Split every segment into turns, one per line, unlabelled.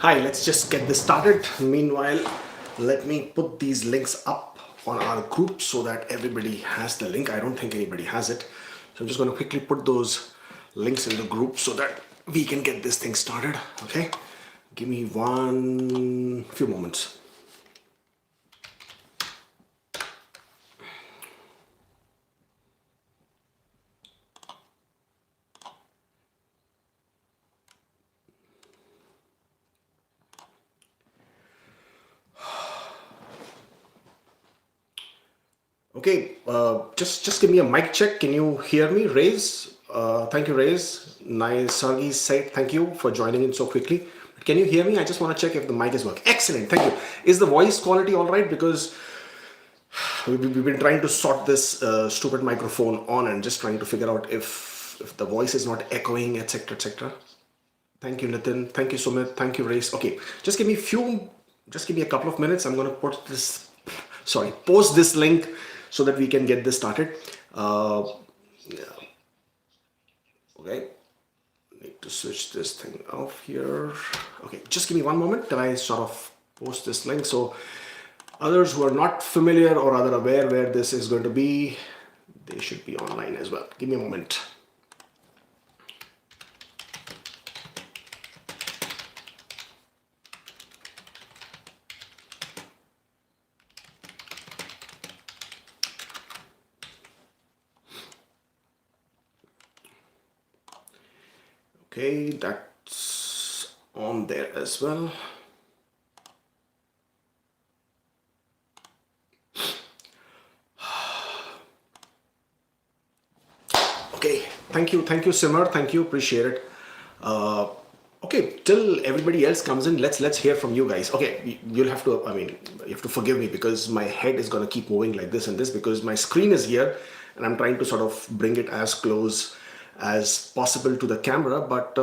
Hi, let's just get this started. Meanwhile, let me put these links up on our group so that everybody has the link. I don't think anybody has it. So I'm just going to quickly put those links in the group so that we can get this thing started. Okay, give me few moments. Okay, just give me a mic check. Can you hear me? Raise. Thank you, Raise. Nice. Sargi said thank you for joining in so quickly. Can you hear me? I just want to check if the mic is working. Excellent. Thank you. Is the voice quality all right? Because we've been trying to sort this stupid microphone on and just trying to figure out if the voice is not echoing, etc., etc. Thank you, Nitin. Thank you, Sumit. Thank you, Race. Okay, just give me a couple of minutes. I'm going to post this link so that we can get this started. Okay, need to switch this thing off here. Okay, just give me one moment till I sort of post this link. So others who are not familiar or rather aware where this is going to be, they should be online as well. Give me a moment. Okay, that's on there as well. Okay, thank you, Simar. Thank you, appreciate it. Okay, till everybody else comes in, let's hear from you guys. Okay, you'll have to, you have to forgive me because my head is gonna keep moving like this and this because my screen is here and I'm trying to sort of bring it as close as possible to the camera, but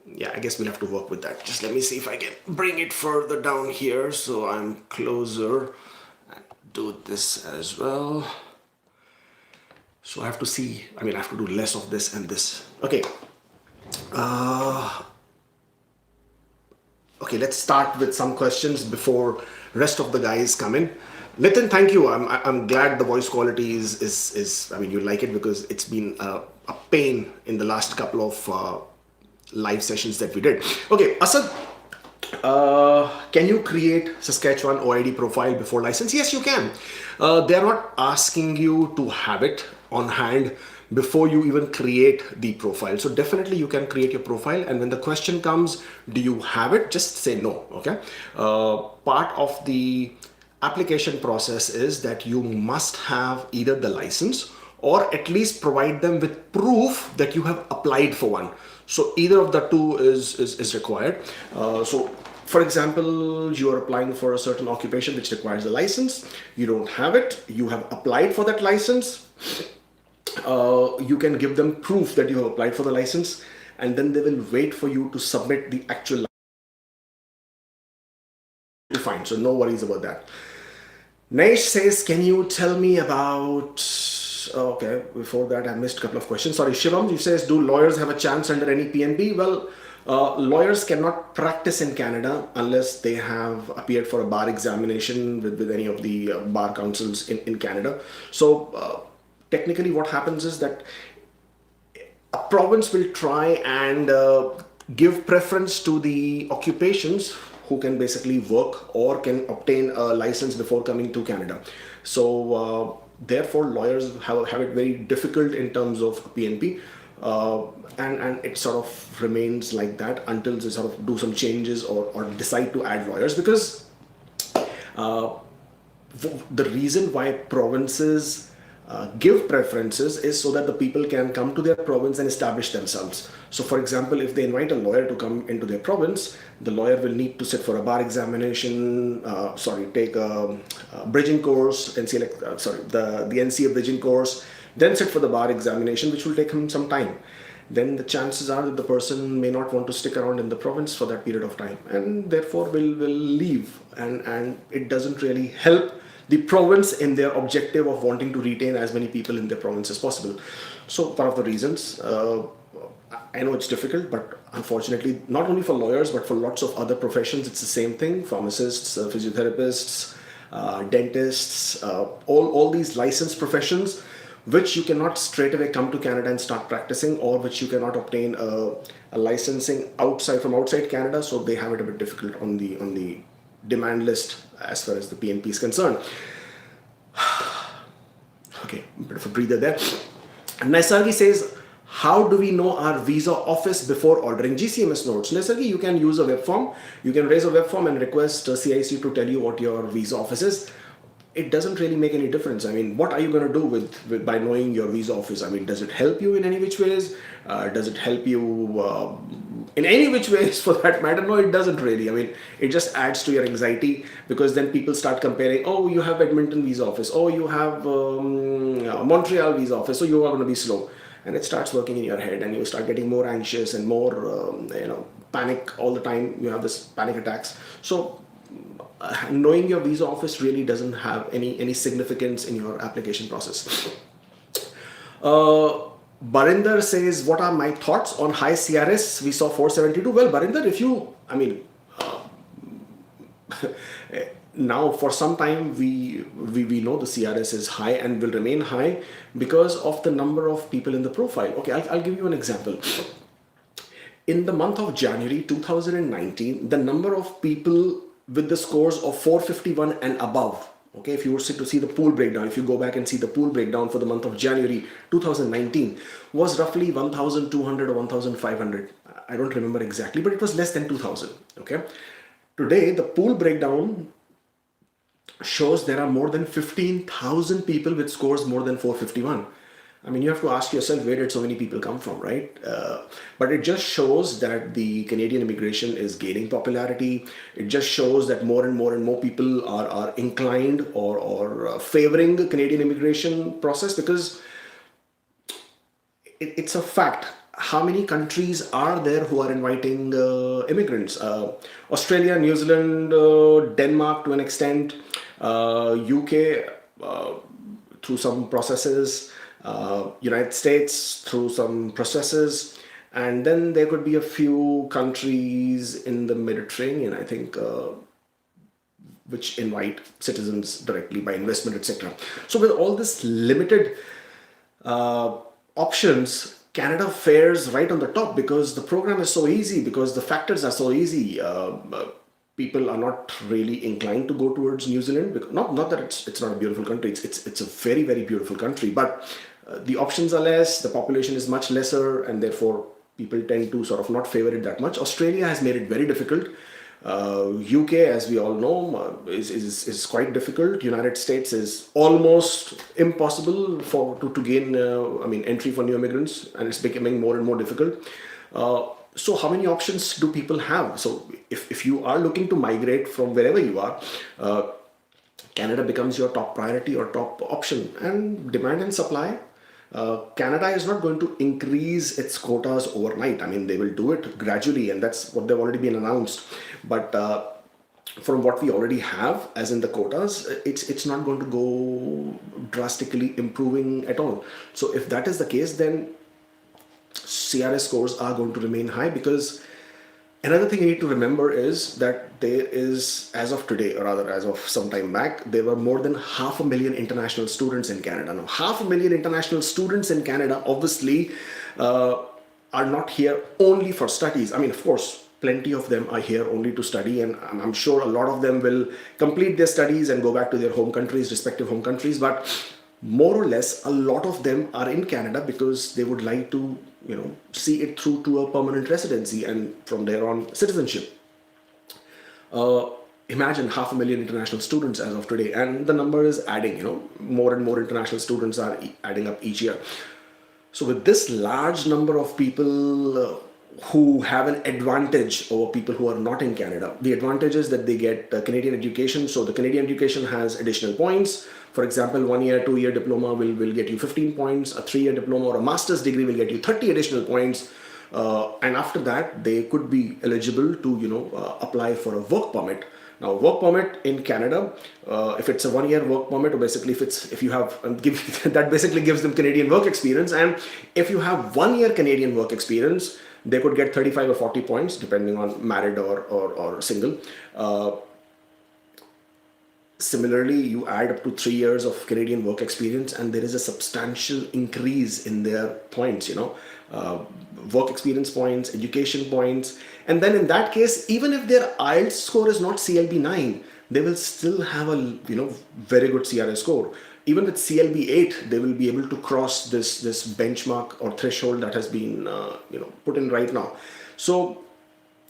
yeah, I guess we'll have to work with that. Just let me see if I can bring it further down here so I'm closer and do this as well. So I have to see, I have to do less of this and this. Okay. Okay, let's start with some questions before rest of the guys come in. Nitin, thank you. I'm glad the voice quality is you like it because it's been a pain in the last couple of live sessions that we did. Okay, Asad, can you create Saskatchewan OID profile before license? Yes, you can. They're not asking you to have it on hand before you even create the profile. So definitely you can create your profile, and when the question comes, do you have it? Just say no, okay? Part of the application process is that you must have either the license or at least provide them with proof that you have applied for one. So either of the two is required. So for example, you are applying for a certain occupation which requires a license. You don't have it. You have applied for that license. You can give them proof that you have applied for the license, and then they will wait for you to submit the actual license. Fine, so no worries about that. Naish says, can you tell me about... Okay, before that I missed a couple of questions. Sorry, Shivam, you says, do lawyers have a chance under any PNP? Well, lawyers cannot practice in Canada unless they have appeared for a bar examination with any of the bar councils in Canada. So technically what happens is that a province will try and give preference to the occupations who can basically work or can obtain a license before coming to Canada. So therefore lawyers have it very difficult in terms of PNP, and it sort of remains like that until they sort of do some changes or decide to add lawyers, because the reason why provinces give preferences is so that the people can come to their province and establish themselves. So for example, if they invite a lawyer to come into their province, the lawyer will need to sit for a bar examination, take a bridging course, the NCA bridging course, then sit for the bar examination, which will take him some time. Then the chances are that the person may not want to stick around in the province for that period of time, and therefore will leave, and it doesn't really help the province in their objective of wanting to retain as many people in their province as possible. So one of the reasons, I know it's difficult, but unfortunately, not only for lawyers, but for lots of other professions, it's the same thing. Pharmacists, physiotherapists, dentists, all these licensed professions, which you cannot straight away come to Canada and start practicing, or which you cannot obtain a licensing from outside Canada. So they have it a bit difficult on the demand list as far as the PNP is concerned. Okay, a bit of a breather there. Naisargi says, how do we know our visa office before ordering GCMS notes? Naisargi, you can use a web form. You can raise a web form and request CIC to tell you what your visa office is. It doesn't really make any difference. I mean, what are you going to do by knowing your visa office? I mean, does it help you in any which ways? Does it help you in any which ways for that matter? No, it doesn't really. I mean, it just adds to your anxiety, because then people start comparing. Oh, you have Edmonton visa office. Oh, you have Montreal visa office. So you are going to be slow. And it starts working in your head, and you start getting more anxious and more, panic all the time. You have this panic attacks. So knowing your visa office really doesn't have any significance in your application process. Barinder says, what are my thoughts on high CRS? We saw 472. Well, Barinder, now for some time we know the CRS is high and will remain high because of the number of people in the profile. Okay, I'll give you an example. In the month of January 2019, the number of people with the scores of 451 and above, okay, if you were to see the pool breakdown, if you go back and see the pool breakdown for the month of January 2019, was roughly 1,200 or 1,500. I don't remember exactly, but it was less than 2,000. Okay, today the pool breakdown shows there are more than 15,000 people with scores more than 451. I mean, you have to ask yourself, where did so many people come from, right? But it just shows that the Canadian immigration is gaining popularity. It just shows that more and more people are inclined or favoring the Canadian immigration process, because it's a fact. How many countries are there who are inviting immigrants? Australia, New Zealand, Denmark to an extent, UK through some processes, United States through some processes, and then there could be a few countries in the Mediterranean, I think, which invite citizens directly by investment, etc. So with all this limited options, Canada fares right on the top because the program is so easy, because the factors are so easy. People are not really inclined to go towards New Zealand. Not that it's not a beautiful country. It's a very, very beautiful country, but the options are less, the population is much lesser, and therefore people tend to sort of not favor it that much. Australia has made it very difficult. UK, as we all know, is quite difficult. United States is almost impossible to gain entry for new immigrants, and it's becoming more and more difficult. So how many options do people have? So if you are looking to migrate from wherever you are, Canada becomes your top priority or top option. And demand and supply, Canada is not going to increase its quotas overnight. I mean, they will do it gradually, and that's what they've already been announced. But from what we already have, as in the quotas, it's not going to go drastically improving at all. So if that is the case, then CRS scores are going to remain high, because another thing you need to remember is that there is, as of today, or rather as of some time back, there were more than 500,000 international students in Canada. Now, 500,000 international students in Canada obviously are not here only for studies. I mean, of course, plenty of them are here only to study, and I'm sure a lot of them will complete their studies and go back to their home countries, respective home countries. But more or less, a lot of them are in Canada because they would like to, see it through to a permanent residency, and from there on, citizenship. Imagine 500,000 international students as of today, and the number is adding. More and more international students are adding up each year. So with this large number of people who have an advantage over people who are not in Canada, the advantage is that they get Canadian education. So the Canadian education has additional points. For example, 1 year, 2 year diploma will get you 15 points. A 3 year diploma or a master's degree will get you 30 additional points. And after that, they could be eligible to, apply for a work permit. Now, work permit in Canada, if it's a 1-year work permit, or basically if you have, that basically gives them Canadian work experience. And if you have 1-year Canadian work experience, they could get 35 or 40 points, depending on married or single. Similarly, you add up to 3 years of Canadian work experience, and there is a substantial increase in their points, work experience points, education points. And then in that case, even if their IELTS score is not CLB 9, they will still have a very good CRS score. Even with CLB 8, they will be able to cross this benchmark or threshold that has been put in right now. So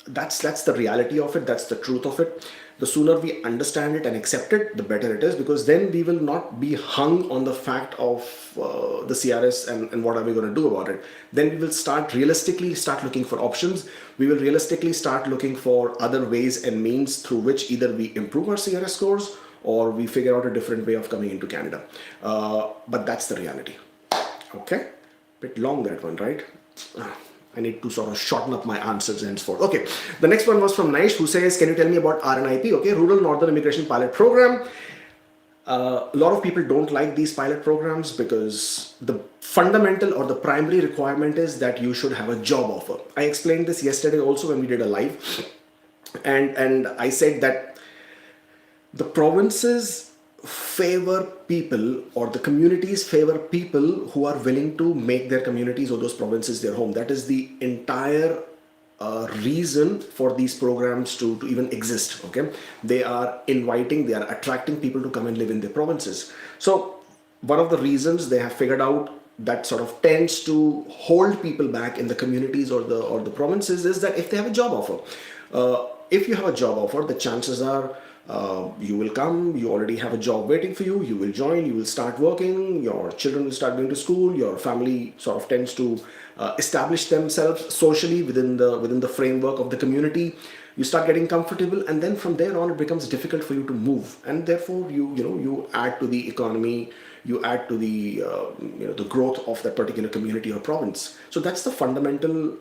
that's the reality of it. That's the truth of it. The sooner we understand it and accept it, the better it is, because then we will not be hung on the fact of the CRS and what are we going to do about it. Then we will realistically start looking for options. We will realistically start looking for other ways and means through which either we improve our CRS scores or we figure out a different way of coming into Canada. But that's the reality. Okay, bit long that one, right? I need to sort of shorten up my answers henceforth. Okay, the next one was from Naish, who says, can you tell me about RNIP? Okay, Rural Northern Immigration Pilot Program. A lot of people don't like these pilot programs because the fundamental or the primary requirement is that you should have a job offer. I explained this yesterday also when we did a live, and I said that the provinces favor people, or the communities favor people who are willing to make their communities or those provinces their home. That is the entire reason for these programs to even exist. Okay, they are attracting people to come and live in their provinces. So one of the reasons they have figured out that sort of tends to hold people back in the communities or the provinces is that if they have a job offer, if you have a job offer, the chances are you will come, you already have a job waiting for you, you will join, you will start working, your children will start going to school, your family sort of tends to establish themselves socially within the framework of the community. You start getting comfortable, and then from there on it becomes difficult for you to move, and therefore you add to the economy, you add to the the growth of that particular community or province. So that's the fundamental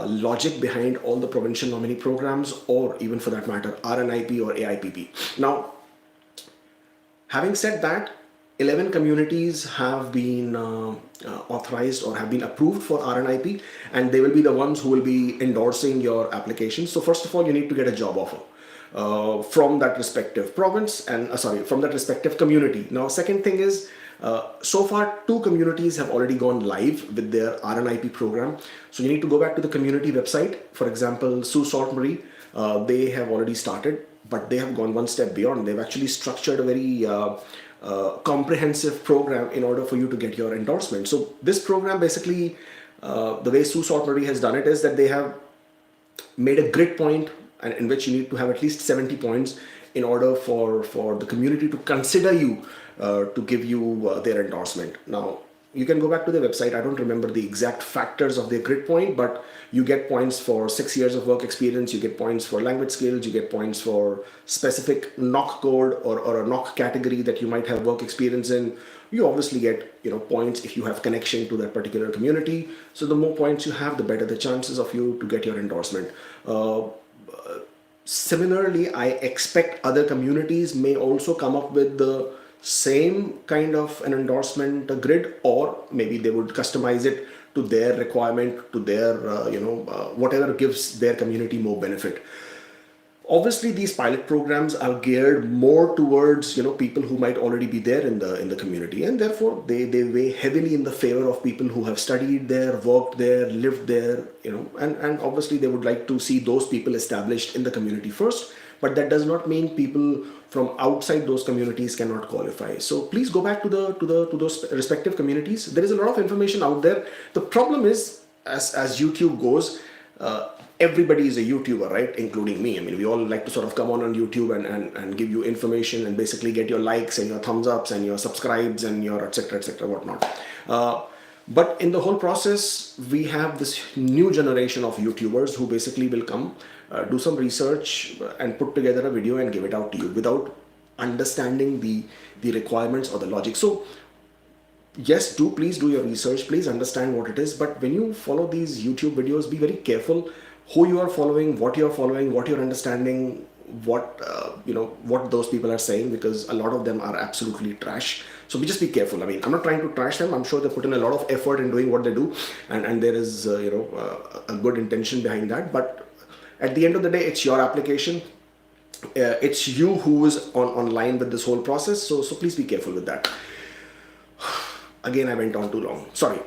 logic behind all the provincial nominee programs, or even for that matter RNIP or AIPP. Now, having said that, 11 communities have been authorized or have been approved for RNIP, and they will be the ones who will be endorsing your application. So first of all, you need to get a job offer from that respective province and from that respective community. Now, second thing is, so far 2 communities have already gone live with their RNIP program. So you need to go back to the community website. For example, Sault Ste. Marie, they have already started, but they have gone one step beyond. They've actually structured a very comprehensive program in order for you to get your endorsement. So this program basically, the way Sault Ste. Marie has done it is that they have made a grid point, and in which you need to have at least 70 points in order for the community to consider you to give you their endorsement. Now, you can go back to the website. I don't remember the exact factors of their grid point, but you get points for 6 years of work experience, you get points for language skills, you get points for specific NOC code or a NOC category that you might have work experience in. You obviously get points if you have connection to that particular community. So the more points you have, the better the chances of you to get your endorsement. Similarly, I expect other communities may also come up with the same kind of an endorsement grid, or maybe they would customize it to their requirement, to their whatever gives their community more benefit. Obviously, these pilot programs are geared more towards people who might already be there in the community, and therefore they weigh heavily in the favor of people who have studied there, worked there, lived there, and obviously they would like to see those people established in the community first. But that does not mean people from outside those communities cannot qualify. So please go back to those respective communities. There is a lot of information out there. The problem is, as YouTube goes, everybody is a YouTuber, right? Including me. I mean, we all like to sort of come on YouTube and give you information and basically get your likes and your thumbs ups and your subscribes and your etc whatnot. But in the whole process, we have this new generation of YouTubers who basically will come, do some research and put together a video and give it out to you without understanding the requirements or the logic. So yes, please do your research, please understand what it is. But when you follow these YouTube videos, be very careful who you are following, what you're understanding, what what those people are saying, because a lot of them are absolutely trash. So we just be careful. I mean, I'm not trying to trash them. I'm sure they put in a lot of effort in doing what they do, and there is a good intention behind that. But at the end of the day, it's your application. It's you who is on line with this whole process. So please be careful with that. Again, I went on too long. Sorry.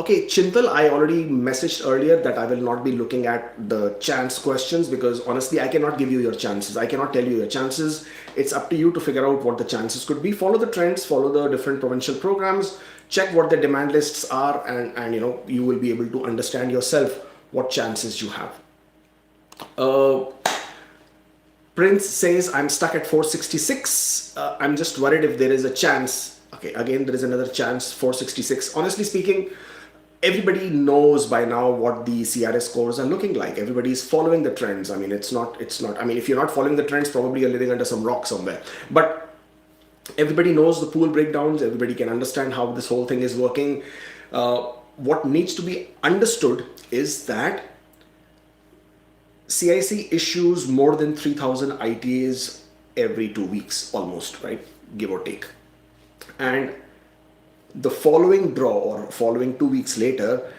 Okay, Chintal, I already messaged earlier that I will not be looking at the chance questions, because honestly, I cannot give you your chances. I cannot tell you your chances. It's up to you to figure out what the chances could be. Follow the trends, follow the different provincial programs, check what the demand lists are, and you will be able to understand yourself what chances you have. Prince says, I'm stuck at 466. I'm just worried if there is a chance. Okay, again, there is another chance, 466. Honestly speaking, everybody knows by now what the CRS scores are looking like. Everybody is following the trends. I mean, it's not, I mean, if you're not following the trends, probably you're living under some rock somewhere. But everybody knows the pool breakdowns. Everybody can understand how this whole thing is working. What needs to be understood is that CIC issues more than 3,000 ITAs every 2 weeks, almost, right? Give or take. And the following draw, or following 2 weeks later,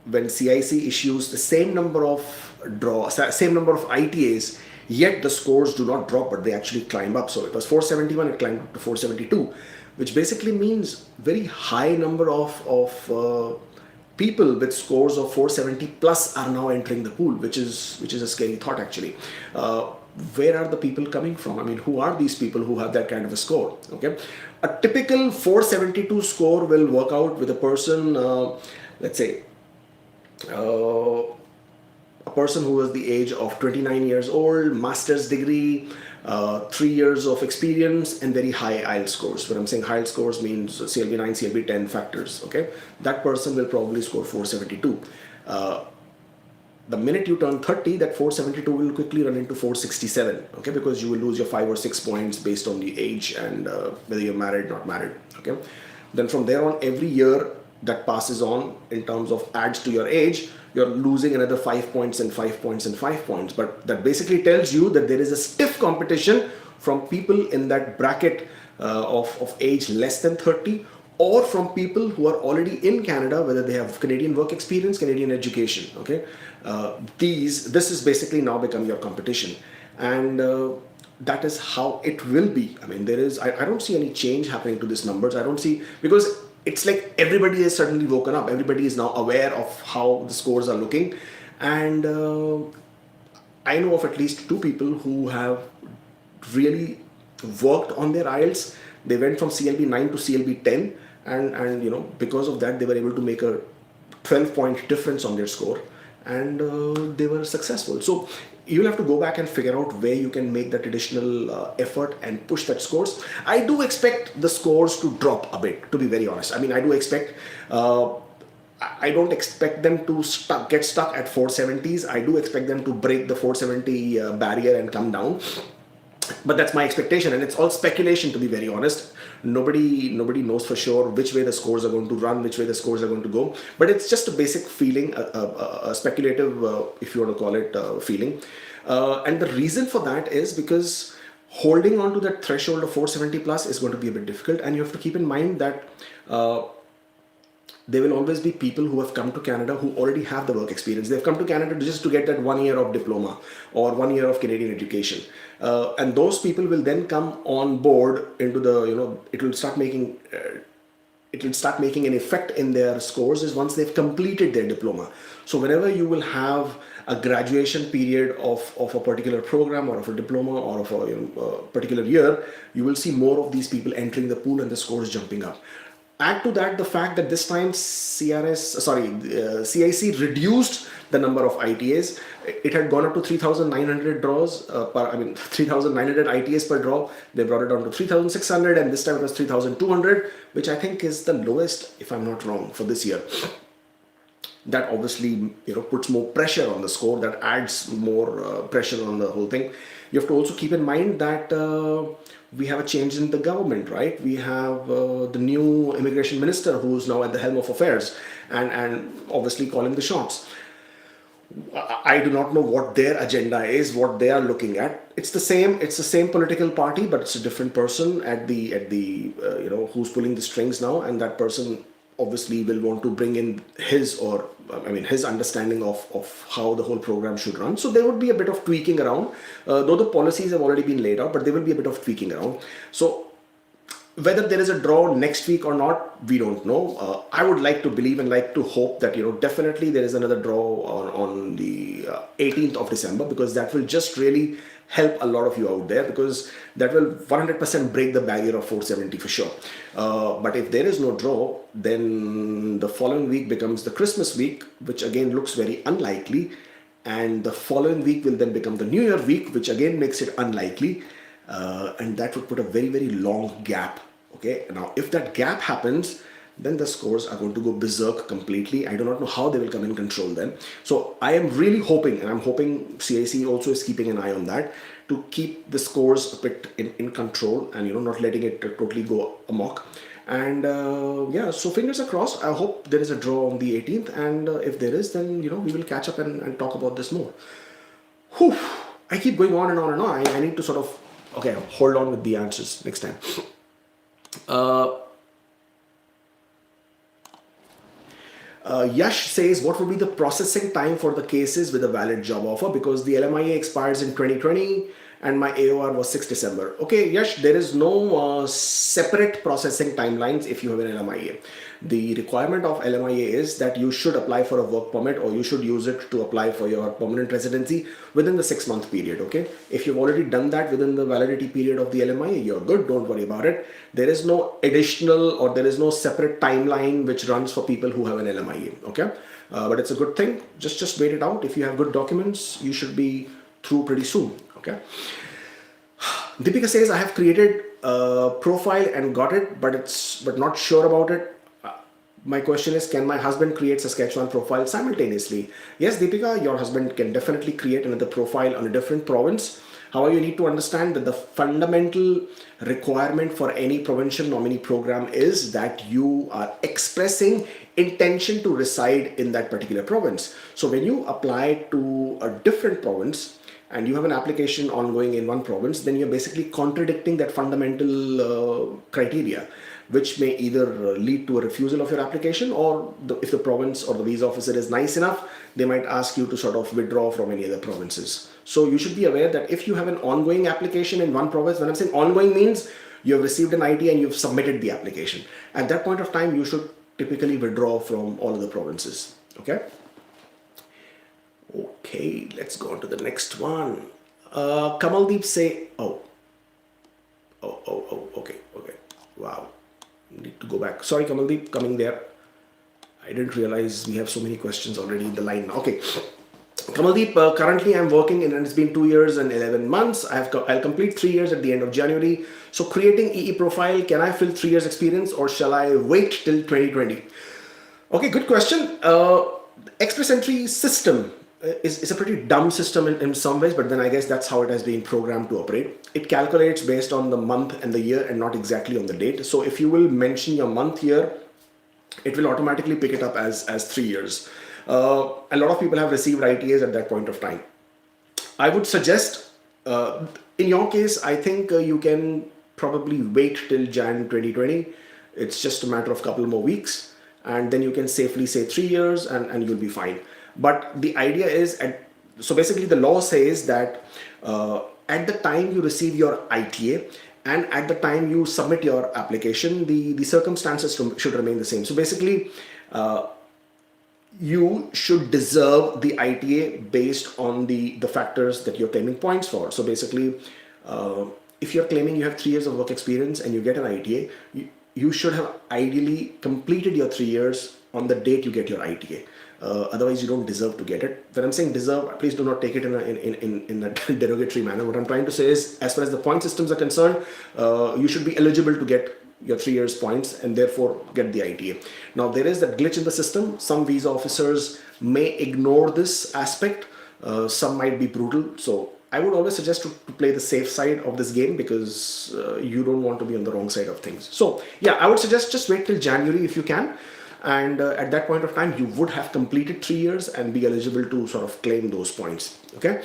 when CIC issues the same number of ITAs, yet the scores do not drop, but they actually climb up. So it was 471, it climbed up to 472, which basically means very high number of people with scores of 470 plus are now entering the pool, which is a scary thought actually. Where are the people coming from? I mean, who are these people who have that kind of a score? Okay, a typical 472 score will work out with a person, let's say, a person who is the age of 29 years old, master's degree, 3 years of experience, and very high IELTS scores. When I'm saying high IELTS scores means CLB 9, CLB 10 factors. Okay, that person will probably score 472. The minute you turn 30, that 472 will quickly run into 467, okay, because you will lose your 5 or 6 points based on the age and whether you're married, not married, okay. Then from there on, every year that passes on in terms of adds to your age, you're losing another 5 points and 5 points and 5 points. But that basically tells you that there is a stiff competition from people in that bracket of age less than 30, or from people who are already in Canada, whether they have Canadian work experience, Canadian education, okay. This is basically now become your competition, and that is how it will be. I mean, I don't see any change happening to these numbers. I don't see, because it's like everybody has suddenly woken up. Everybody is now aware of how the scores are looking, and I know of at least 2 people who have really worked on their IELTS. They went from CLB 9 to CLB 10, and because of that, they were able to make a 12-point difference on their score, and they were successful. So you'll have to go back and figure out where you can make that additional effort and push that scores. I do expect the scores to drop a bit, to be very honest. I mean, I do expect, I don't expect them to get stuck at 470s. I do expect them to break the 470 barrier and come down. But that's my expectation, and it's all speculation, to be very honest. Nobody knows for sure which way the scores are going to run, which way the scores are going to go. But it's just a basic feeling, a speculative, if you want to call it, feeling. And the reason for that is because holding on to that threshold of 470 plus is going to be a bit difficult, and you have to keep in mind that there will always be people who have come to Canada who already have the work experience. They've come to Canada just to get that 1 year of diploma or 1 year of Canadian education. And those people will then come on board into the, it will start making an effect in their scores is once they've completed their diploma. So whenever you will have a graduation period of a particular program or of a diploma or of a particular year, you will see more of these people entering the pool and the scores jumping up. Add to that the fact that this time CIC reduced the number of ITAs. It had gone up to 3,900 draws, 3,900 ITAs per draw. They brought it down to 3,600, and this time it was 3,200, which I think is the lowest, if I'm not wrong, for this year. That obviously puts more pressure on the score. That adds more pressure on the whole thing. You have to also keep in mind that we have a change in the government, right? We have the new immigration minister who's now at the helm of affairs and obviously calling the shots. I do not know what their agenda is, what they are looking at. It's the same. It's the same political party, but it's a different person at the who's pulling the strings now, and that person obviously will want to bring in his understanding of how the whole program should run. So there would be a bit of tweaking around, though the policies have already been laid out, but there will be a bit of tweaking around. So whether there is a draw next week or not, we don't know. I would like to believe and like to hope that definitely there is another draw on the 18th of December, because that will just really help a lot of you out there, because that will 100% break the barrier of 470 for sure. But if there is no draw, then the following week becomes the Christmas week, which again looks very unlikely, and the following week will then become the New Year week, which again makes it unlikely, and that would put a very, very long gap. Okay, now if that gap happens, then the scores are going to go berserk completely. I do not know how they will come and control them. So I am really hoping, and I'm hoping CIC also is keeping an eye on that, to keep the scores a bit in control, and not letting it totally go amok. And yeah, so fingers are crossed. I hope there is a draw on the 18th, and if there is, then we will catch up and talk about this more. Whew. I keep going on and on and on. I need to sort of, okay, hold on with the answers next time. Yash says, what would be the processing time for the cases with a valid job offer? Because the LMIA expires in 2020 and my AOR was 6 December. Okay, Yash, there is no separate processing timelines if you have an LMIA. The requirement of LMIA is that you should apply for a work permit, or you should use it to apply for your permanent residency within the 6-month period. Okay, if you've already done that within the validity period of the LMIA, you're good, don't worry about it. There is no additional, or there is no separate timeline which runs for people who have an LMIA. Okay, but it's a good thing. Just wait it out. If you have good documents, you should be through pretty soon. Okay. Deepika says, I have created a profile and got it, but not sure about it. My question is, can my husband create Saskatchewan profile simultaneously? Yes, Deepika, your husband can definitely create another profile on a different province. However, you need to understand that the fundamental requirement for any provincial nominee program is that you are expressing intention to reside in that particular province. So when you apply to a different province and you have an application ongoing in one province, then you're basically contradicting that fundamental criteria, which may either lead to a refusal of your application, or if the province or the visa officer is nice enough, they might ask you to sort of withdraw from any other provinces. So you should be aware that if you have an ongoing application in one province, when I'm saying ongoing means you have received an ID and you've submitted the application. At that point of time, you should typically withdraw from all of the provinces. Okay. Okay, let's go on to the next one. Kamaldeep say, okay. Wow. Need to go back. Sorry, Kamaldeep, coming there. I didn't realize we have so many questions already in the line. Okay. Kamaldeep, currently I'm working and it's been 2 years and 11 months. I'll complete 3 years at the end of January. So creating EE profile, can I fill 3 years experience or shall I wait till 2020? Okay, good question. Express Entry system is a pretty dumb system in some ways, but then I guess that's how it has been programmed to operate. It calculates based on the month and the year and not exactly on the date. So if you will mention your month here, it will automatically pick it up as 3 years. A lot of people have received ITAs at that point of time. I would suggest, in your case, I think you can probably wait till Jan 2020. It's just a matter of a couple more weeks, and then you can safely say 3 years and you'll be fine. But the idea is, so basically the law says that at the time you receive your ITA and at the time you submit your application, the circumstances should remain the same. So basically, you should deserve the ITA based on the factors that you're claiming points for. So basically, if you're claiming you have 3 years of work experience and you get an ITA, you should have ideally completed your 3 years on the date you get your ITA. Otherwise, you don't deserve to get it. When I'm saying deserve, please do not take it in a derogatory manner. What I'm trying to say is, as far as the point systems are concerned, you should be eligible to get your 3 years points and therefore get the ITA. Now, there is that glitch in the system. Some visa officers may ignore this aspect. Some might be brutal. So I would always suggest to play the safe side of this game, because you don't want to be on the wrong side of things. So yeah, I would suggest just wait till January if you can. And at that point of time, you would have completed 3 years and be eligible to sort of claim those points. Okay.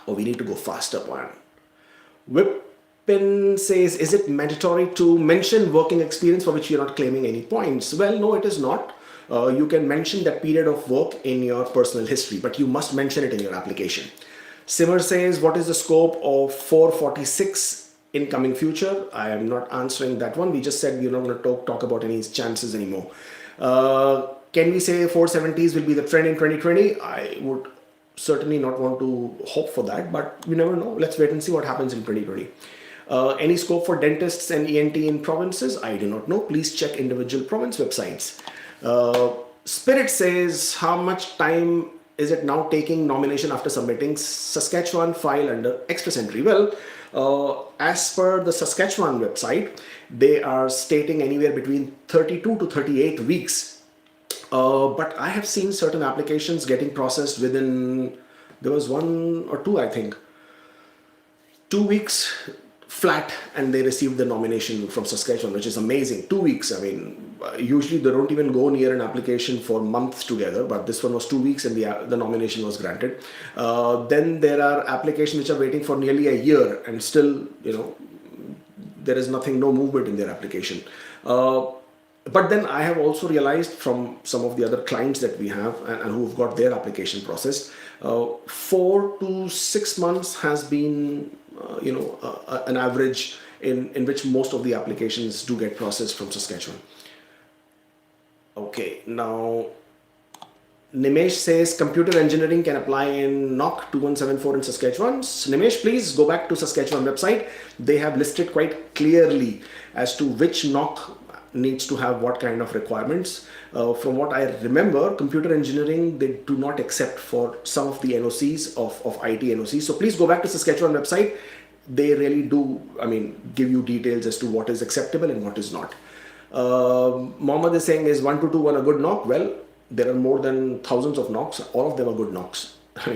Oh, we need to go faster one. Whippin says, is it mandatory to mention working experience for which you're not claiming any points? Well, no, it is not. You can mention that period of work in your personal history, but you must mention it in your application. Simmer says, what is the scope of 446 in coming future? I am not answering that one. We just said we're not going to talk about any chances anymore. Can we say 470s will be the trend in 2020? I would certainly not want to hope for that, but you never know. Let's wait and see what happens in 2020. Any scope for dentists and ENT in provinces? I do not know. Please check individual province websites. Spirit says, how much time is it now taking nomination after submitting Saskatchewan file under Express Entry? Well, as per the Saskatchewan website, they are stating anywhere between 32 to 38 weeks. But I have seen certain applications getting processed within, there was 1 or 2, I think, 2 weeks flat, and they received the nomination from Saskatchewan, which is amazing. 2 weeks. I mean, usually they don't even go near an application for months together, but this one was 2 weeks and the nomination was granted. Then there are applications which are waiting for nearly a year and still, there is nothing, no movement in their application. But then I have also realized from some of the other clients that we have and who've got their application processed, 4 to 6 months has been, an average in which most of the applications do get processed from Saskatchewan. Okay, now Nimesh says computer engineering can apply in NOC 2174 in Saskatchewan. Nimesh, please go back to Saskatchewan website. They have listed quite clearly as to which NOC needs to have what kind of requirements. From what I remember, computer engineering, they do not accept for some of the NOCs of IT NOCs. So please go back to Saskatchewan website. They really do, give you details as to what is acceptable and what is not. Mohammed is saying, is 1221 a good NOC? Well, there are more than thousands of NOCs. All of them are good NOCs,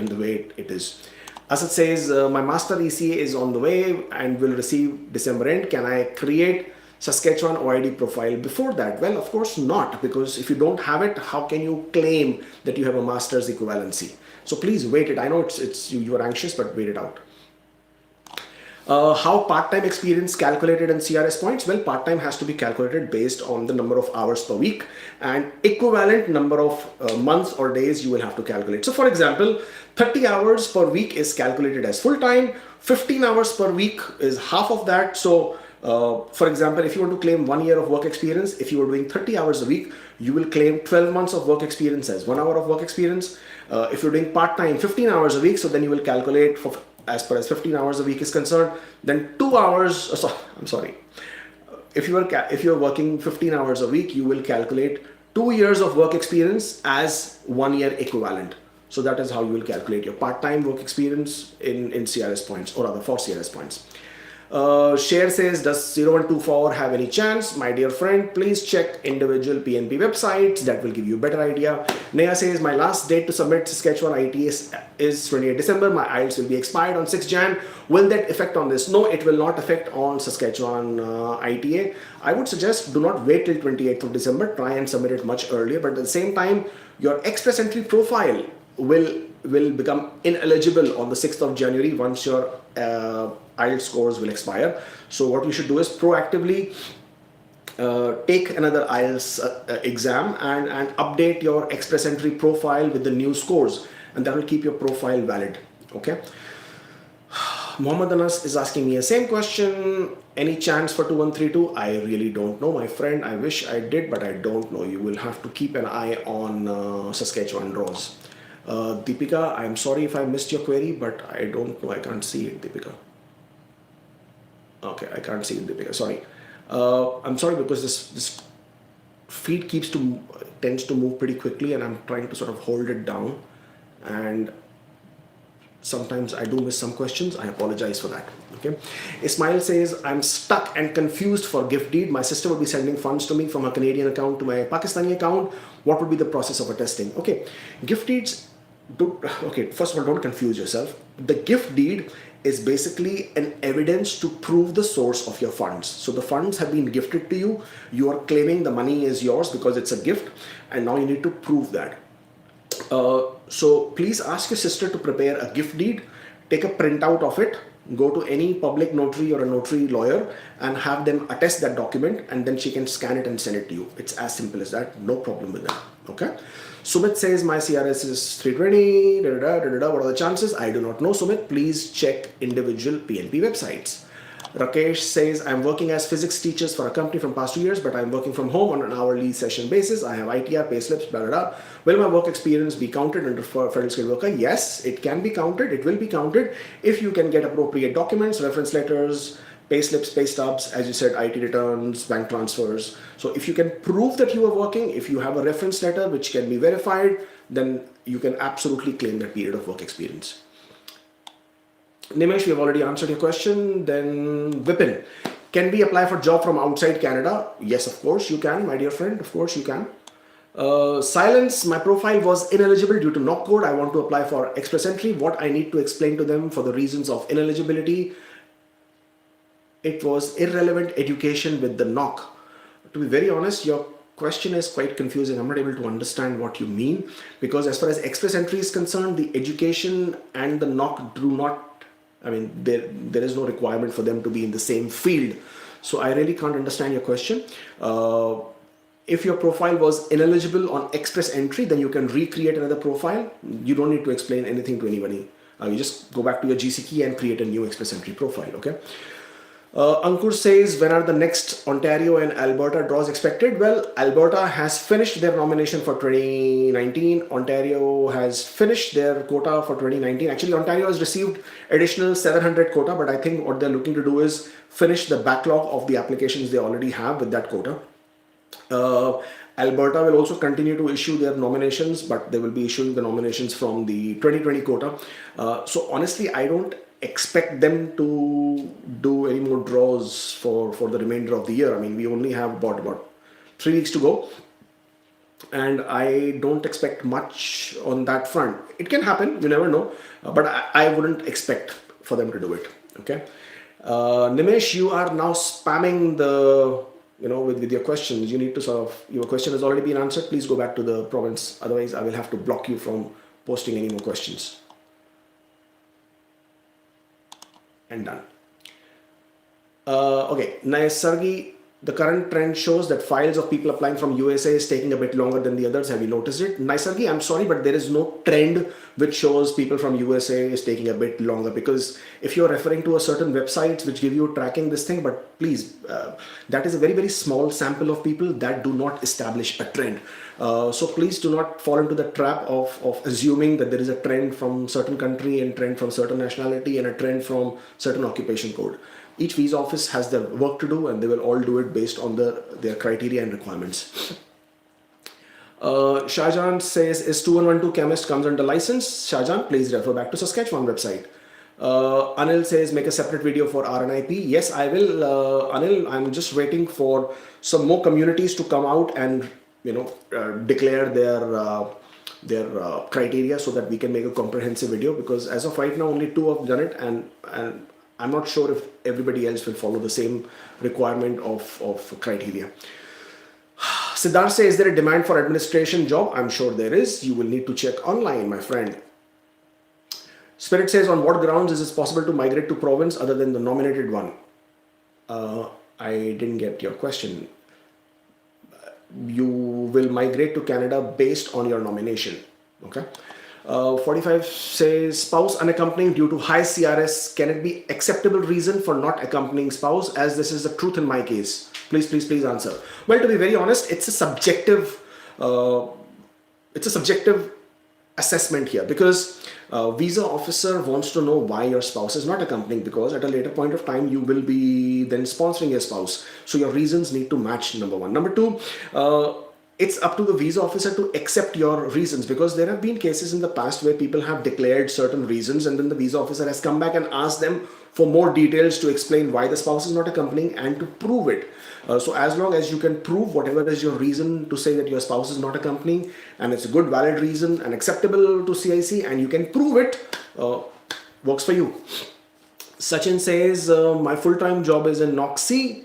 the way it is. Asad says, my master ECA is on the way and will receive December end. Can I create Saskatchewan OID profile before that? Well, of course not, because if you don't have it, how can you claim that you have a master's equivalency? So please wait it. I know you are anxious, but wait it out. How part-time experience calculated in CRS points? Well, part-time has to be calculated based on the number of hours per week, and equivalent number of months or days you will have to calculate. So for example, 30 hours per week is calculated as full-time, 15 hours per week is half of that. So for example, if you want to claim 1 year of work experience, if you are doing 30 hours a week, you will claim 12 months of work experience as 1 hour of work experience. If you're doing part-time 15 hours a week, so then you will calculate for, as far as 15 hours a week is concerned, then 2 hours, if you are working 15 hours a week, you will calculate 2 years of work experience as 1 year equivalent. So that is how you will calculate your part-time work experience in CRS points, or rather for CRS points. Share says, does 0124 have any chance? My dear friend, please check individual PNP websites. That will give you a better idea. Neha says, my last date to submit Saskatchewan ITS is 28 December. My IELTS will be expired on 6 Jan. Will that affect on this? No, it will not affect on Saskatchewan ITA. I would suggest do not wait till 28th of December. Try and submit it much earlier. But at the same time, your Express Entry profile will become ineligible on the 6th of January once your IELTS scores will expire. So what you should do is proactively take another IELTS exam and update your Express Entry profile with the new scores, and that will keep your profile valid. Okay. Mohammed Anas is asking me the same question. Any chance for 2132? I really don't know, my friend. I wish I did, but I don't know. You will have to keep an eye on Saskatchewan draws. Deepika, I'm sorry if I missed your query, but I don't know. I can't see it, Deepika. Okay, I can't see it, Deepika. Sorry. I'm sorry because this feed tends to move pretty quickly, and I'm trying to sort of hold it down. And sometimes I do miss some questions. I apologize for that. Okay. Ismail says, I'm stuck and confused for gift deed. My sister will be sending funds to me from her Canadian account to my Pakistani account. What would be the process of attesting? Okay. Gift deeds, okay, first of all, don't confuse yourself. The gift deed is basically an evidence to prove the source of your funds. So the funds have been gifted to you. You are claiming the money is yours because it's a gift, and now you need to prove that. So please ask your sister to prepare a gift deed, take a printout of it, go to any public notary or a notary lawyer and have them attest that document, and then she can scan it and send it to you. It's as simple as that, no problem with that. Okay. Sumit says my CRS is 320, what are the chances? I do not know, Sumit. Please check individual PNP websites. Rakesh says, I'm working as physics teachers for a company from past 2 years, but I'm working from home on an hourly session basis. I have ITR, pay slips, blah, blah, blah. Will my work experience be counted under federal skilled worker? Yes, it can be counted. It will be counted if you can get appropriate documents, reference letters, pay slips, pay stubs, as you said, IT returns, bank transfers. So if you can prove that you are working, if you have a reference letter which can be verified, then you can absolutely claim that period of work experience. Nimesh, we have already answered your question. Then Vipin, can we apply for job from outside Canada? Yes, of course you can, my dear friend. Of course you can. Silence, my profile was ineligible due to NOC code. I want to apply for Express Entry. What I need to explain to them for the reasons of ineligibility? It was irrelevant education with the NOC. To be very honest, your question is quite confusing. I'm not able to understand what you mean, because as far as Express Entry is concerned, the education and the NOC do not, I mean, there is no requirement for them to be in the same field. So I really can't understand your question. If your profile was ineligible on Express Entry, then you can recreate another profile. You don't need to explain anything to anybody. You just go back to your GC key and create a new Express Entry profile, okay? Ankur says, when are the next Ontario and Alberta draws expected? Well, Alberta has finished their nomination for 2019. Ontario has finished their quota for 2019. Actually, Ontario has received additional 700 quota, but I think what they're looking to do is finish the backlog of the applications they already have with that quota. Alberta will also continue to issue their nominations, but they will be issuing the nominations from the 2020 quota. So honestly, I don't expect them to do any more draws for the remainder of the year. I mean, we only have about 3 weeks to go, and I don't expect much on that front. It can happen, you never know, but I wouldn't expect for them to do it. Okay. Nimesh, you are now spamming the, with your questions. You need to sort of, your question has already been answered. Please go back to the province. Otherwise, I will have to block you from posting any more questions. And done. Okay, Naisargi, the current trend shows that files of people applying from USA is taking a bit longer than the others. Have you noticed it? Naisargi, I'm sorry, but there is no trend which shows people from USA is taking a bit longer, because if you're referring to a certain websites which give you tracking this thing, but please, that is a very, very small sample of people that do not establish a trend. So please do not fall into the trap of assuming that there is a trend from certain country and trend from certain nationality and a trend from certain occupation code. Each visa office has their work to do, and they will all do it based on their criteria and requirements. Shahjan says, is 2112 chemist comes under license? Shahjan, please refer back to Saskatchewan website. Anil says, make a separate video for RNIP. Yes, I will. Anil, I'm just waiting for some more communities to come out and declare their criteria so that we can make a comprehensive video, because as of right now only 2 have done it, and I'm not sure if everybody else will follow the same requirement of criteria. Siddharth says, is there a demand for administration job? I'm sure there is. You will need to check online, my friend. Spirit says, on what grounds is it possible to migrate to province other than the nominated one? I didn't get your question. You will migrate to Canada based on your nomination. Okay. 45 says, spouse unaccompanying due to high CRS. Can it be acceptable reason for not accompanying spouse, as this is the truth in my case? Please answer. Well, to be very honest, it's a subjective assessment here, because visa officer wants to know why your spouse is not accompanying, because at a later point of time you will be then sponsoring your spouse. So your reasons need to match, number one. Number two, it's up to the visa officer to accept your reasons, because there have been cases in the past where people have declared certain reasons and then the visa officer has come back and asked them for more details to explain why the spouse is not accompanying and to prove it. So as long as you can prove whatever is your reason to say that your spouse is not accompanying, and it's a good valid reason and acceptable to CIC, and you can prove it, works for you. Sachin says, my full-time job is in NOC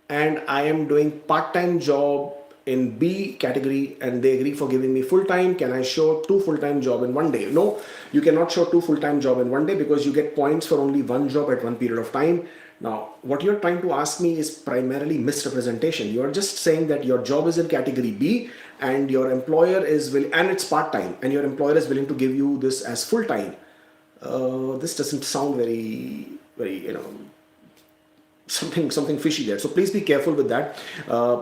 and I am doing part-time job in B category and they agree for giving me full-time. Can I show two full-time job in one day? No, you cannot show two full-time job in one day because you get points for only one job at one period of time. Now, what you're trying to ask me is primarily misrepresentation. You're just saying that your job is in category B and your employer is and it's part-time and your employer is willing to give you this as full-time. This doesn't sound very, something fishy there. So please be careful with that.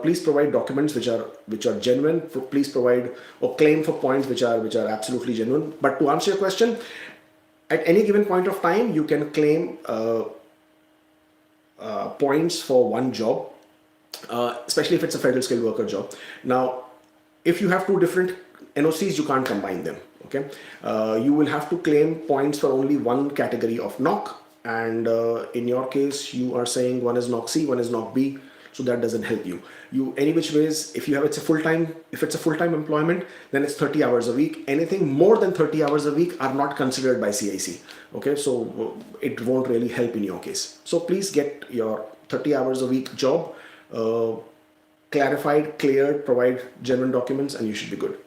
Please provide documents which are genuine. Please provide or claim for points which are absolutely genuine. But to answer your question, at any given point of time, you can claim points for one job, especially if it's a federal skilled worker job. Now, if you have two different NOCs, you can't combine them. Okay, you will have to claim points for only one category of NOC, and in your case, you are saying one is NOC C, one is NOC B, so that doesn't help you. Any which ways, if it's a full-time employment, then it's 30 hours a week. Anything more than 30 hours a week are not considered by CIC. Okay, so it won't really help in your case. So please get your 30 hours a week job clarified, cleared, provide genuine documents, and you should be good.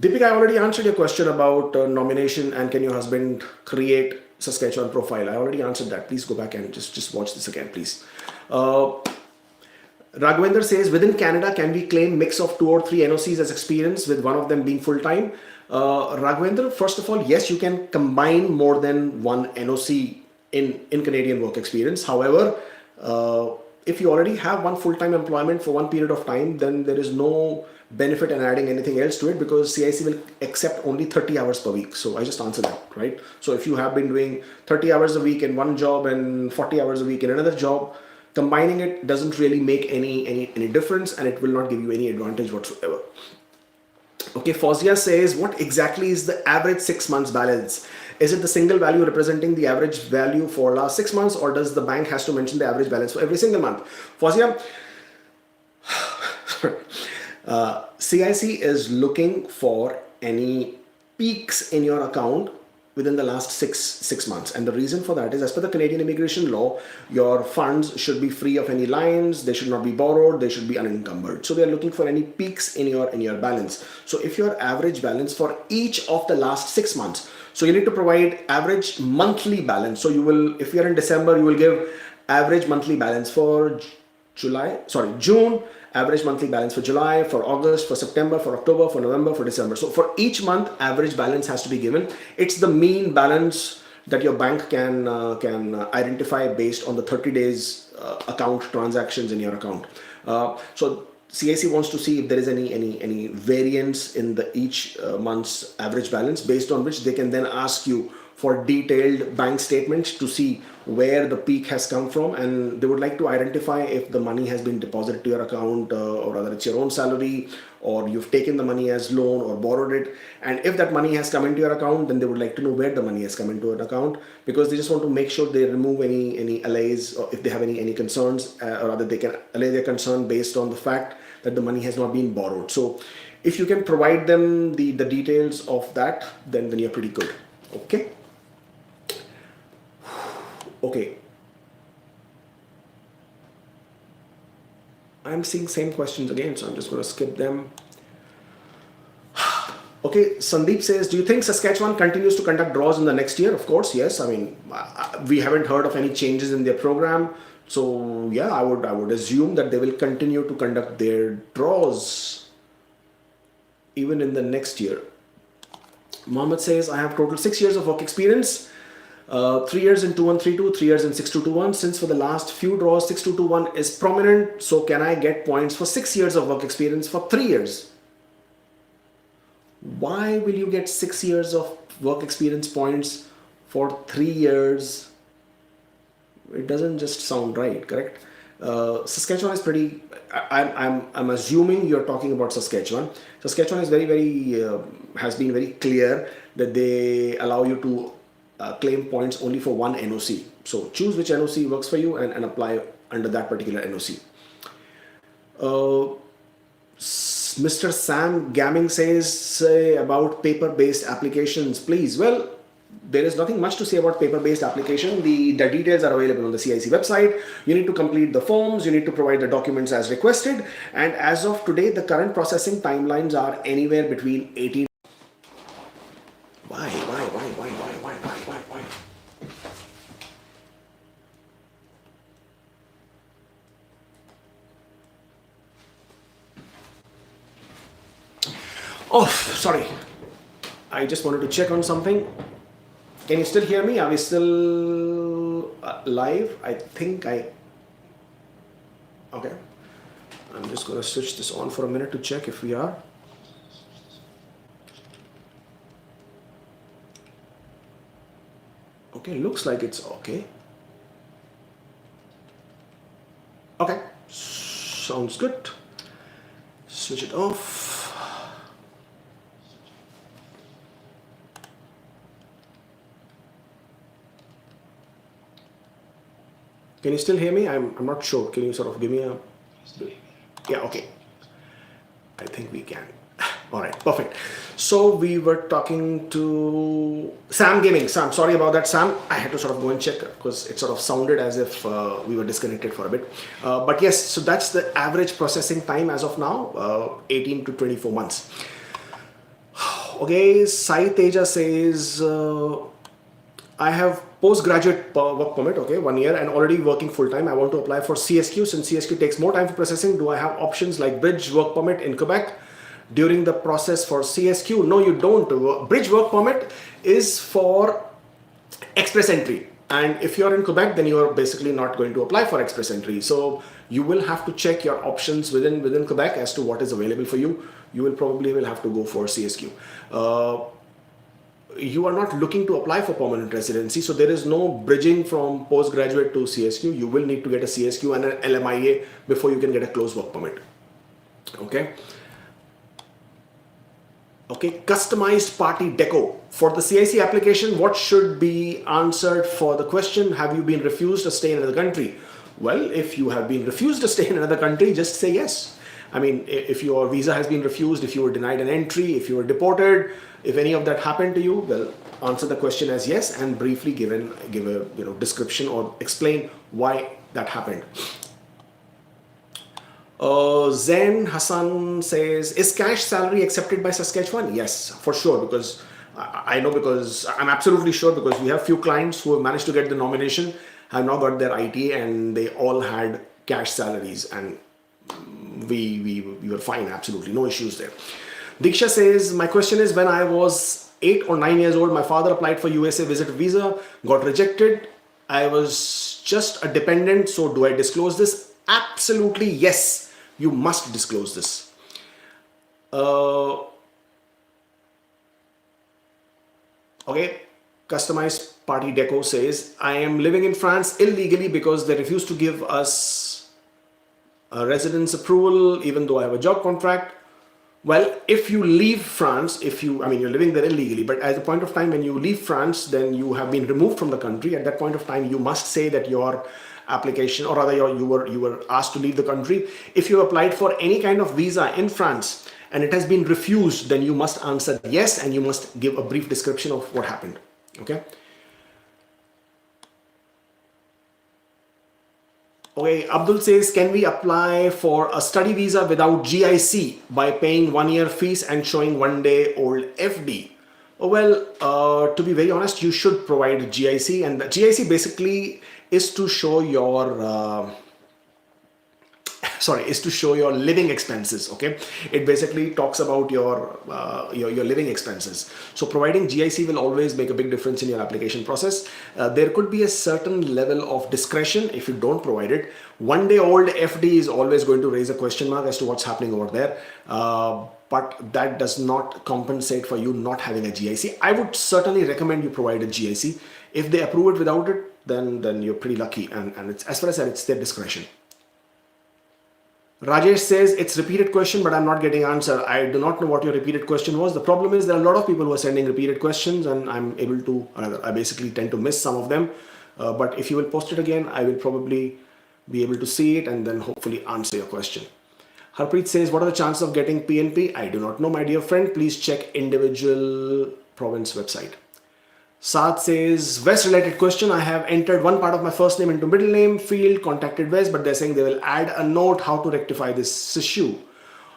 Deepika, I already answered your question about nomination and can your husband create Saskatchewan profile. I already answered that. Please go back and just watch this again, please. Raghavendra says, within Canada, can we claim mix of 2 or 3 NOCs as experience with one of them being full-time? Raghavendra, first of all, yes, you can combine more than one NOC in Canadian work experience. However, if you already have one full-time employment for one period of time, then there is no benefit in adding anything else to it because CIC will accept only 30 hours per week. So I just answered that, right? So if you have been doing 30 hours a week in one job and 40 hours a week in another job, combining it doesn't really make any difference and it will not give you any advantage whatsoever. Okay, Fozia says, what exactly is the average 6 months balance? Is it the single value representing the average value for last 6 months, or does the bank has to mention the average balance for every single month? Fozia, CIC is looking for any peaks in your account within the last six months, and the reason for that is, as per the Canadian immigration law, your funds should be free of any lines, they should not be borrowed, they should be unencumbered. So they are looking for any peaks in your balance. So if your average balance for each of the last 6 months, so you need to provide average monthly balance. So you will, if you are in December, you will give average monthly balance for June, average monthly balance for July, for August, for September, for October, for November, for December. So for each month, average balance has to be given. It's the mean balance that your bank can identify based on the 30 days account transactions in your account. So CIC wants to see if there is any variance in the each month's average balance, based on which they can then ask you for detailed bank statements to see where the peak has come from, and they would like to identify if the money has been deposited to your account or whether it's your own salary or you've taken the money as loan or borrowed it. And if that money has come into your account, then they would like to know where the money has come into an account, because they just want to make sure they remove any allays, or if they have any concerns, or rather they can allay their concern based on the fact that the money has not been borrowed. So if you can provide them the details of that, then you're pretty good. Okay. Okay, I'm seeing same questions again, so I'm just going to skip them. Okay, Sandeep says, do you think Saskatchewan continues to conduct draws in the next year? Of course, yes. I mean, we haven't heard of any changes in their program. So yeah, I would assume that they will continue to conduct their draws even in the next year. Mohammed says, I have total 6 years of work experience. 3 years in 2132, 3 years in 6221. Since for the last few draws 6221 is prominent, so can I get points for 6 years of work experience for 3 years? Why will you get 6 years of work experience points for 3 years? It doesn't just sound right, correct? Saskatchewan is pretty. I'm assuming you're talking about Saskatchewan. Saskatchewan is has been very clear that they allow you to claim points only for one NOC. So choose which NOC works for you and apply under that particular NOC. Mr. Sam Gamming says, say about paper-based applications, please. Well, there is nothing much to say about paper-based application. The details are available on the CIC website. You need to complete the forms, you need to provide the documents as requested, and as of today, the current processing timelines are anywhere between 18. Why? Oh, sorry. I just wanted to check on something. Can you still hear me? Are we still live? I think okay. I'm just going to switch this on for a minute to check if we are. Okay, looks like it's okay. Okay, sounds good. Switch it off. Can you still hear me? I'm not sure. Can you sort of give me a... Yeah, okay. I think we can. All right, perfect. So we were talking to Sam Gaming. Sam, sorry about that, Sam. I had to sort of go and check because it sort of sounded as if we were disconnected for a bit. But yes, so that's the average processing time as of now, 18 to 24 months. Okay, Sai Teja says, I have postgraduate work permit, okay, 1 year, and already working full-time. I want to apply for CSQ. Since CSQ takes more time for processing, do I have options like bridge work permit in Quebec during the process for CSQ? No, you don't. Bridge work permit is for express entry. And if you're in Quebec, then you're basically not going to apply for express entry. So you will have to check your options within Quebec as to what is available for you. You will probably have to go for CSQ. You are not looking to apply for permanent residency, so there is no bridging from postgraduate to CSQ. You will need to get a CSQ and an LMIA before you can get a closed work permit. Okay. Okay, customized party deco. For the CIC application, what should be answered for the question, have you been refused to stay in another country? Well, if you have been refused to stay in another country, just say yes. I mean, if your visa has been refused, if you were denied an entry, if you were deported, if any of that happened to you, well, answer the question as yes and briefly give a description or explain why that happened. Zen Hassan says, is cash salary accepted by Saskatchewan? Yes, for sure, because I know, because I'm absolutely sure, because we have few clients who have managed to get the nomination, have now got their IT, and they all had cash salaries, and we were fine, absolutely no issues there. Diksha says, my question is, when I was 8 or 9 years old, my father applied for USA visit visa, got rejected. I was just a dependent, so do I disclose this? Absolutely yes, you must disclose this. Okay, customized party deco says, I am living in France illegally because they refuse to give us a residence approval even though I have a job contract. Well, if you leave France, you're living there illegally, but at the point of time when you leave France, then you have been removed from the country. At that point of time, you must say that your application, or rather you were asked to leave the country. If you applied for any kind of visa in France and it has been refused, then you must answer yes, and you must give a brief description of what happened. Okay. Okay, Abdul says, can we apply for a study visa without GIC by paying 1 year fees and showing 1 day old FD? Well, to be very honest, you should provide GIC, and the GIC basically is to show your living expenses. Okay, it basically talks about your living expenses. So providing GIC will always make a big difference in your application process. There could be a certain level of discretion if you don't provide it. 1 day old FD is always going to raise a question mark as to what's happening over there. But that does not compensate for you not having a GIC. I would certainly recommend you provide a GIC. If they approve it without it, then you're pretty lucky, and it's, as far as I said, it's their discretion. Rajesh says, it's repeated question, but I'm not getting answer. I do not know what your repeated question was. The problem is there are a lot of people who are sending repeated questions, and I basically tend to miss some of them. But if you will post it again, I will probably be able to see it and then hopefully answer your question. Harpreet says, what are the chances of getting PNP? I do not know, my dear friend. Please check individual province website. Saad says, West related question. I have entered one part of my first name into middle name field, contacted West, but they're saying they will add a note how to rectify this issue.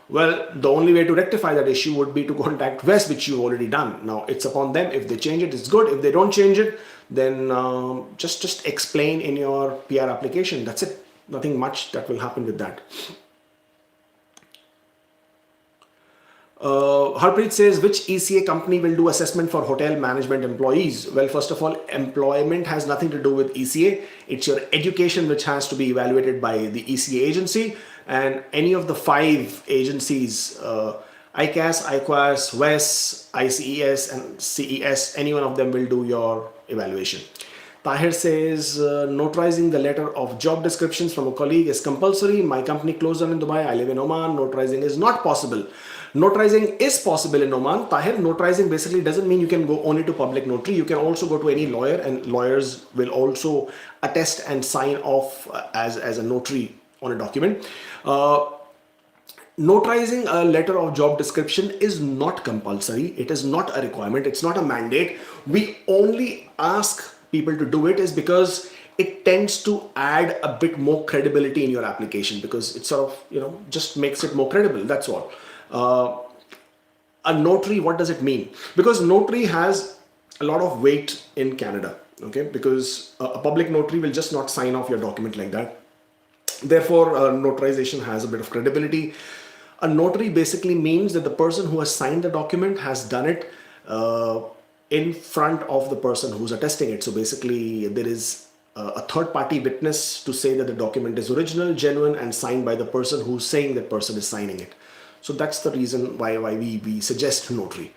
Well, the only way to rectify that issue would be to contact West, which you've already done. Now, it's upon them. If they change it, it's good. If they don't change it, then just explain in your PR application. That's it. Nothing much that will happen with that. Harpreet says, which ECA company will do assessment for hotel management employees? Well, first of all, employment has nothing to do with ECA. It's your education which has to be evaluated by the ECA agency, and any of the 5 agencies, ICAS, IQAS, WES, ICES and CES, any one of them will do your evaluation. Tahir says, notarizing the letter of job descriptions from a colleague is compulsory. My company closed down in Dubai. I live in Oman. Notarizing is not possible. Notarizing is possible in Oman. Tahir, notarizing basically doesn't mean you can go only to public notary. You can also go to any lawyer, and lawyers will also attest and sign off as a notary on a document. Notarizing a letter of job description is not compulsory. It is not a requirement. It's not a mandate. We only ask people to do it is because it tends to add a bit more credibility in your application, because it sort of, just makes it more credible. That's all. A notary, what does it mean? Because notary has a lot of weight in Canada, okay? Because a public notary will just not sign off your document like that. Therefore, notarization has a bit of credibility. A notary basically means that the person who has signed the document has done it in front of the person who's attesting it. So basically, there is a third-party witness to say that the document is original, genuine, and signed by the person who's saying that person is signing it. So that's the reason why we suggest notary.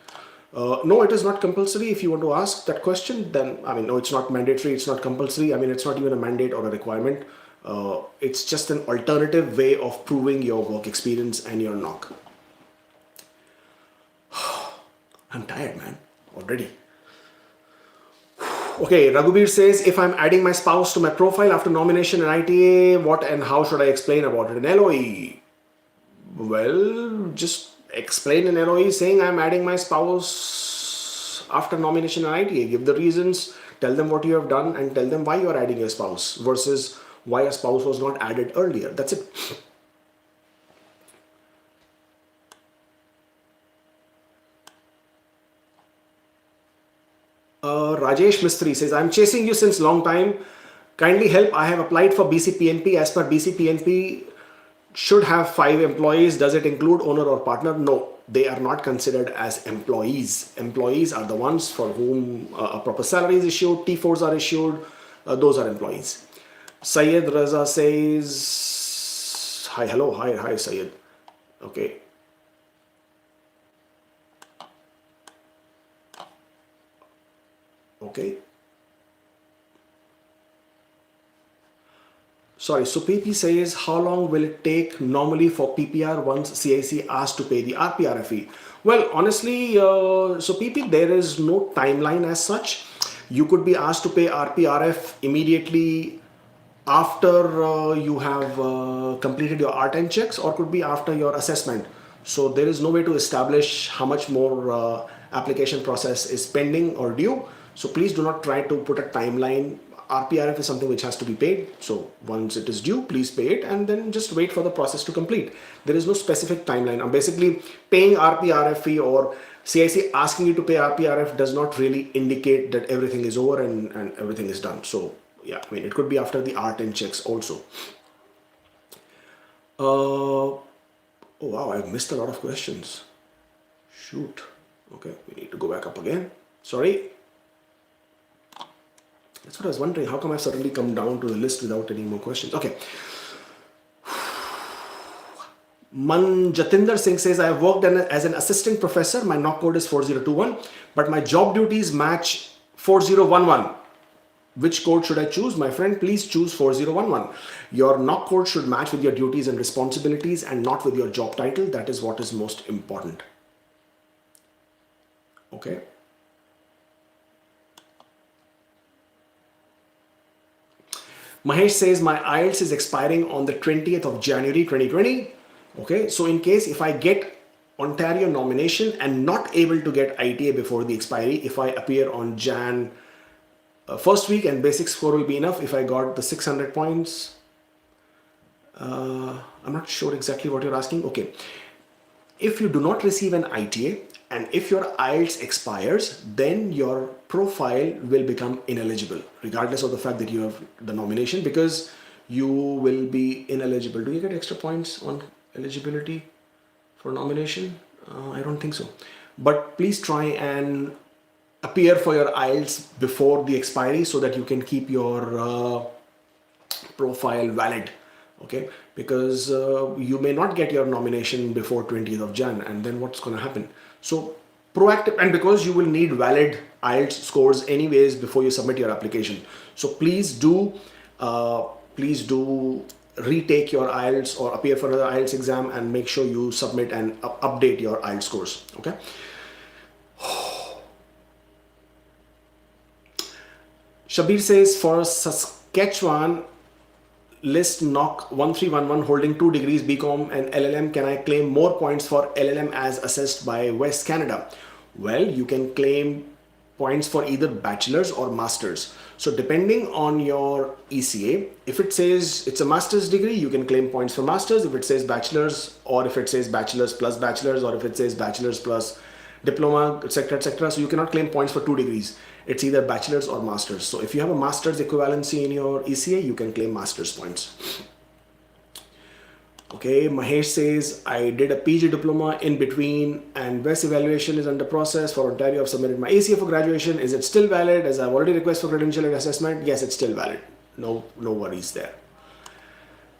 No, it is not compulsory. If you want to ask that question, then, no, it's not mandatory, it's not compulsory. It's not even a mandate or a requirement. It's just an alternative way of proving your work experience and your NOC. I'm tired, man, already. Okay, Raghubir says, if I'm adding my spouse to my profile after nomination in ITA, what and how should I explain about it in LOE? Well, just explain in LOE saying I'm adding my spouse after nomination in ITA. Give the reasons, tell them what you have done, and tell them why you are adding your spouse versus why a spouse was not added earlier. That's it. Rajesh Mistry says, I'm chasing you since long time. Kindly help. I have applied for BC PNP. As per BC PNP, should have 5 employees. Does it include owner or partner? No, they are not considered as employees. Employees are the ones for whom a proper salary is issued, T4s are issued. Those are employees. Syed Raza says, hi, hello, hi, Syed. Okay. Okay. Sorry, so PP says, how long will it take normally for PPR once CIC asks to pay the RPRF fee? Well, honestly, so PP, there is no timeline as such. You could be asked to pay RPRF immediately after you have completed your R10 checks, or could be after your assessment. So there is no way to establish how much more application process is pending or due. So please do not try to put a timeline. RPRF is something which has to be paid. So once it is due, please pay it and then just wait for the process to complete. There is no specific timeline. I'm basically paying RPRF fee or CIC asking you to pay RPRF does not really indicate that everything is over and everything is done. So yeah, it could be after the R10 checks also. Oh wow, I've missed a lot of questions. Shoot. Okay, we need to go back up again. Sorry. That's what I was wondering. How come I've suddenly come down to the list without any more questions? Okay. Jatinder Singh says, I have worked as an assistant professor. My NOC code is 4021, but my job duties match 4011. Which code should I choose? My friend, please choose 4011. Your NOC code should match with your duties and responsibilities and not with your job title. That is what is most important. Okay. Mahesh says, my IELTS is expiring on the 20th of January 2020. Okay, so in case if I get Ontario nomination and not able to get ITA before the expiry if I appear on Jan first week, and basic score will be enough if I got the 600 points. I'm not sure exactly what you're asking. Okay. If you do not receive an ITA and if your IELTS expires, then your profile will become ineligible, regardless of the fact that you have the nomination, because you will be ineligible. Do you get extra points on eligibility for nomination? I don't think so. But please try and appear for your IELTS before the expiry so that you can keep your profile valid. Okay, because you may not get your nomination before 20th of Jan, and then what's going to happen? So proactive, and because you will need valid IELTS scores anyways before you submit your application. So please do retake your IELTS or appear for another IELTS exam and make sure you submit and update your IELTS scores. Okay. Shabir says, for Saskatchewan list NOC 1311 holding 2 degrees BCom and LLM, can I claim more points for LLM as assessed by West Canada? Well, you can claim points for either bachelor's or master's. So depending on your ECA, if it says it's a master's degree, you can claim points for master's. If it says bachelor's, or if it says bachelor's plus bachelor's, or if it says bachelor's plus diploma, etc., etc. So you cannot claim points for 2 degrees. It's either bachelor's or master's. So if you have a master's equivalency in your ECA, you can claim master's points. Okay, Mahesh says, I did a PG diploma in between and best evaluation is under process. For Ontario, I've submitted my ACA for graduation. Is it still valid as I've already requested for credential and assessment? Yes, it's still valid. No worries there.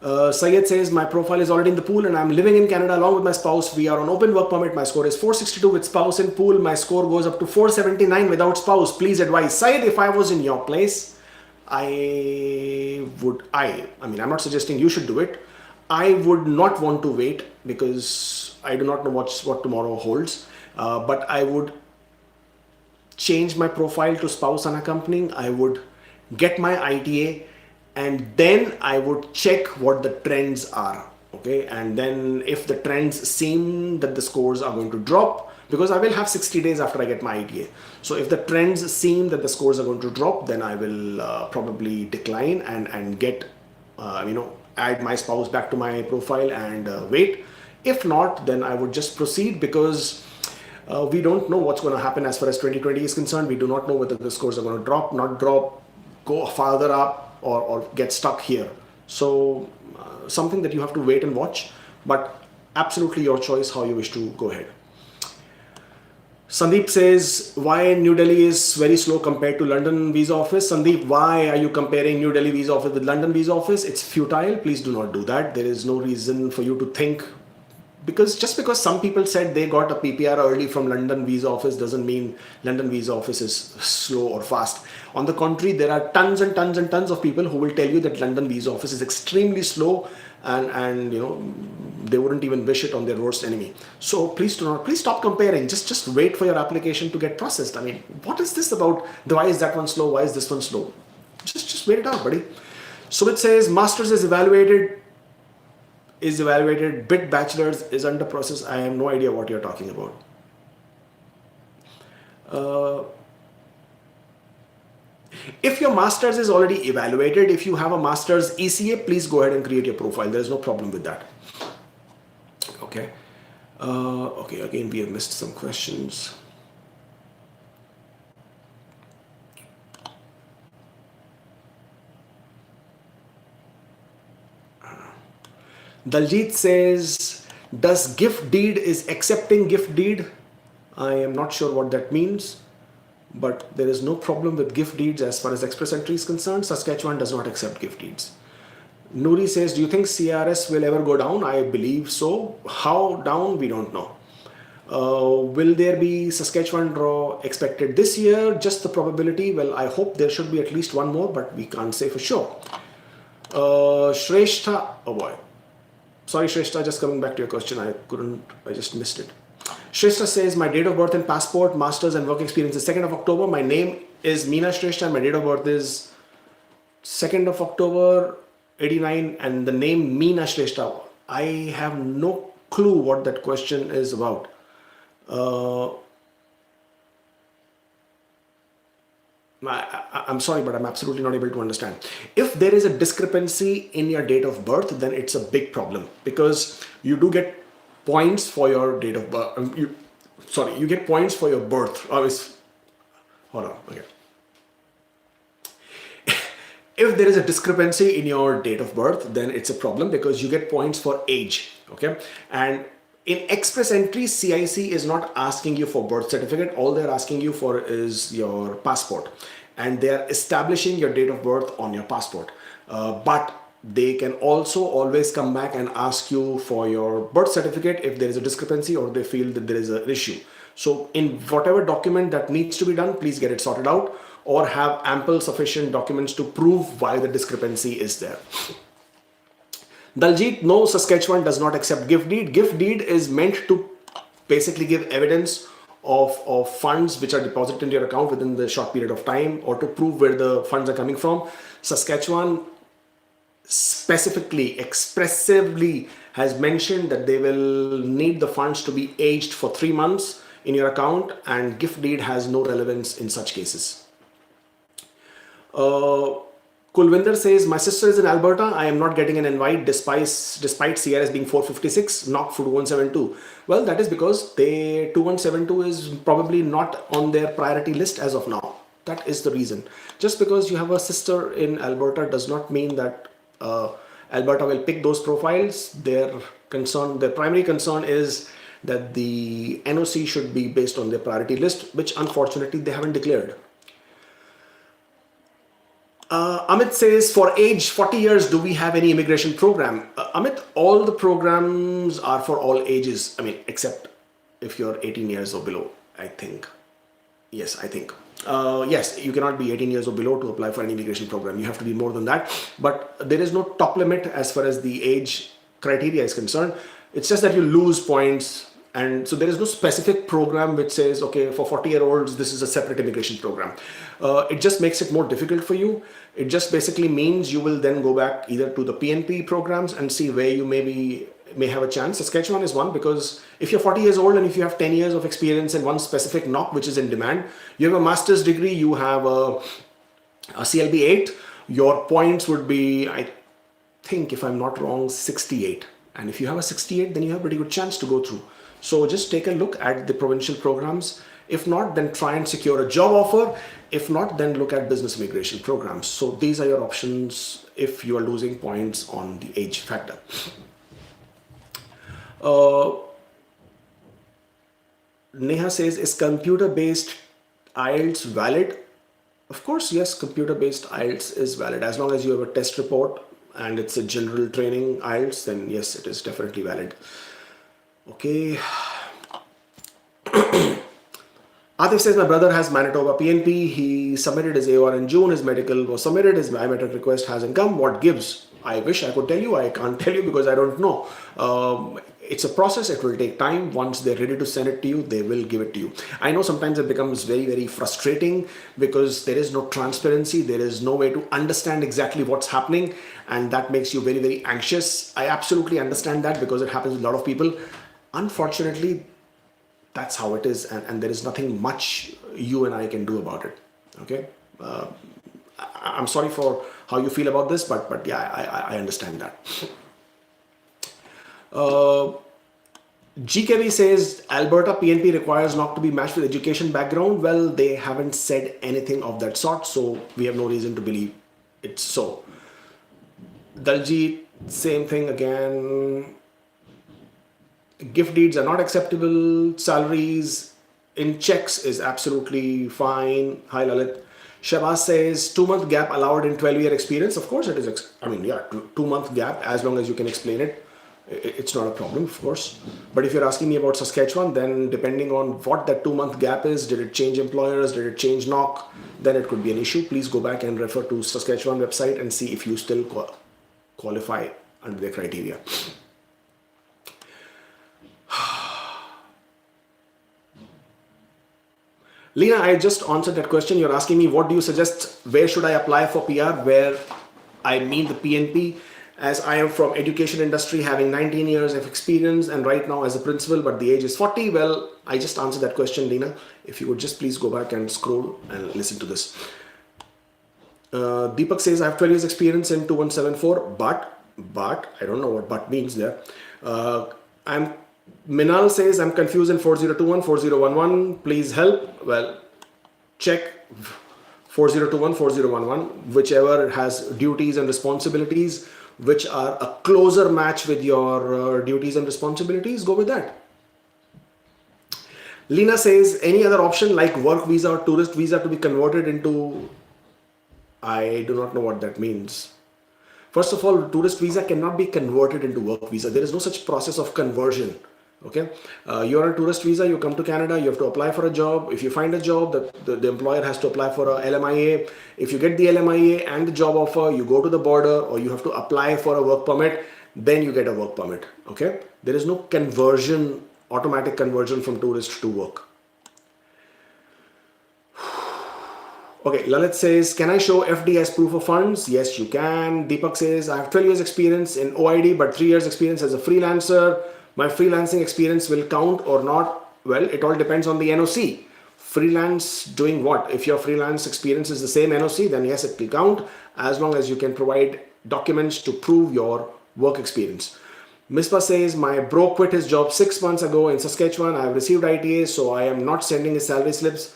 Syed says, my profile is already in the pool and I'm living in Canada along with my spouse. We are on open work permit. My score is 462 with spouse in pool. My score goes up to 479 without spouse. Please advise. Syed, if I was in your place, I'm not suggesting you should do it. I would not want to wait because I do not know what tomorrow holds. But I would change my profile to spouse unaccompanying. I would get my ITA, and then I would check what the trends are. Okay, and then if the trends seem that the scores are going to drop, because I will have 60 days after I get my ITA. So if the trends seem that the scores are going to drop, then I will probably decline and get, add my spouse back to my profile and wait. If not, then I would just proceed, because we don't know what's going to happen as far as 2020 is concerned. We do not know whether the scores are going to drop, not drop, go farther up, or get stuck here. So something that you have to wait and watch, but absolutely your choice how you wish to go ahead. Sandeep says, why New Delhi is very slow compared to London visa office? Sandeep, why are you comparing New Delhi visa office with London visa office? It's futile. Please do not do that. There is no reason for you to think, because just because some people said they got a PPR early from London visa office doesn't mean London visa office is slow or fast. On the contrary, there are tons and tons and tons of people who will tell you that London visa office is extremely slow, and they wouldn't even wish it on their worst enemy. So please stop comparing. Just wait for your application to get processed. I mean, what is this about? Why is that one slow? Why is this one slow? Just wait it out, buddy. So it says master's is evaluated, bit bachelor's is under process. I have no idea what you're talking about. If your master's is already evaluated, if you have a master's ECA, please go ahead and create your profile. There is no problem with that. Okay. Okay, again, we have missed some questions. Daljit says, does gift deed is accepting gift deed? I am not sure what that means, but there is no problem with gift deeds as far as Express Entry is concerned. Saskatchewan does not accept gift deeds. Nuri says, do you think CRS will ever go down? I believe so. How down? We don't know. Will there be Saskatchewan draw expected this year? Just the probability. Well, I hope there should be at least one more, but we can't say for sure. Shrestha, oh boy. Sorry, Shrestha, just coming back to your question. I just missed it. Shrestha says, my date of birth and passport, master's and work experience is 2nd of October. My name is Meena Shrestha and my date of birth is 2nd of October 89 and the name Meena Shrestha. I have no clue what that question is about. I'm sorry, but I'm absolutely not able to understand. If there is a discrepancy in your date of birth, then it's a big problem, because you do get points for your date of birth. You get points for your birth. Hold on. Okay. If there is a discrepancy in your date of birth, then it's a problem, because you get points for age. Okay. And in Express Entry, CIC is not asking you for birth certificate. All they're asking you for is your passport, and they're establishing your date of birth on your passport. But they can also always come back and ask you for your birth certificate if there is a discrepancy or they feel that there is an issue. So in whatever document that needs to be done, please get it sorted out, or have ample sufficient documents to prove why the discrepancy is there. Daljit, no, Saskatchewan does not accept gift deed. Gift deed is meant to basically give evidence of funds which are deposited in your account within the short period of time, or to prove where the funds are coming from. Saskatchewan specifically, expressively has mentioned that they will need the funds to be aged for 3 months in your account, and gift deed has no relevance in such cases. Kulwinder says, my sister is in Alberta. I am not getting an invite despite CRS being 456, NOC for 2172. Well, that is because 2172 is probably not on their priority list as of now. That is the reason. Just because you have a sister in Alberta does not mean that Alberta will pick those profiles. Their primary concern is that the NOC should be based on their priority list, which unfortunately they haven't declared. Amit says, for age 40 years, do we have any immigration program? Amit, all the programs are for all ages. I mean, except if you're 18 years or below, I think. Yes, I think. Yes, you cannot be 18 years or below to apply for an immigration program. You have to be more than that. But there is no top limit as far as the age criteria is concerned. It's just that you lose points. And so there is no specific program which says, okay, for 40-year-olds, this is a separate immigration program. It just makes it more difficult for you. It just basically means you will then go back either to the PNP programs and see where you may have a chance. Saskatchewan is one, because if you're 40 years old and if you have 10 years of experience in one specific NOC which is in demand, you have a master's degree, you have a CLB 8, your points would be, I think, if I'm not wrong, 68. And if you have a 68, then you have a pretty good chance to go through. So just take a look at the provincial programs. If not, then try and secure a job offer. If not, then look at business immigration programs. So these are your options if you are losing points on the age factor. Neha says, is computer-based IELTS valid? Of course, yes, computer-based IELTS is valid. As long as you have a test report and it's a general training IELTS, then yes, it is definitely valid. Okay. Atif says, my brother has Manitoba PNP. He submitted his AOR in June. His medical was submitted. His biometric request hasn't come. What gives? I wish I could tell you. I can't tell you because I don't know. It's a process. It will take time. Once they're ready to send it to you, they will give it to you. I know sometimes it becomes very, very frustrating because there is no transparency. There is no way to understand exactly what's happening. And that makes you very, very anxious. I absolutely understand that because it happens with a lot of people. Unfortunately, that's how it is, and there is nothing much you and I can do about it. Okay, I'm sorry for how you feel about this, but yeah, I understand that. GKV says Alberta PNP requires NOC to be matched with education background. Well, they haven't said anything of that sort, so we have no reason to believe it's so. Daljit, same thing again. Gift deeds are not acceptable. Salaries in checks is absolutely fine. Hi Lalit. Shabazz says 2-month gap allowed in 12-year experience. Of course it is. I mean, yeah, 2-month gap, as long as you can explain it, it's not a problem, of course. But if you're asking me about Saskatchewan, then depending on what that 2-month gap is, did it change employers, did it change NOC, then it could be an issue. Please go back and refer to Saskatchewan website and see if you still qualify under their criteria. Lena, I just answered that question. You're asking me, what do you suggest? Where should I apply for PR? Where I mean the PNP. as I am from education industry, having 19 years of experience and right now as a principal, but the age is 40. Well, I just answered that question, Lena. If you would just please go back and scroll and listen to this. Deepak says, I have 12 years experience in 2174, but, I don't know what but means there. Minal says, I'm confused in 4021, 4011, please help. Well, check 4021, 4011, whichever has duties and responsibilities which are a closer match with your duties and responsibilities, go with that. Lena says, any other option like work visa or tourist visa to be converted into, I do not know what that means. First of all, tourist visa cannot be converted into work visa. There is no such process of conversion. Okay, you're on a tourist visa, you come to Canada, you have to apply for a job. If you find a job, the employer has to apply for a LMIA. If you get the LMIA and the job offer, you go to the border or you have to apply for a work permit, then you get a work permit. Okay, there is no conversion, automatic conversion from tourist to work. Okay, Lalit says, can I show FD as proof of funds? Yes, you can. Deepak says, I have 12 years experience in OID, but 3 years experience as a freelancer. My freelancing experience will count or not? Well, it all depends on the NOC. Freelance doing what? If your freelance experience is the same NOC, then yes, it will count as long as you can provide documents to prove your work experience. Mispa says, my bro quit his job 6 months ago in Saskatchewan. I have received ITA, so I am not sending his salary slips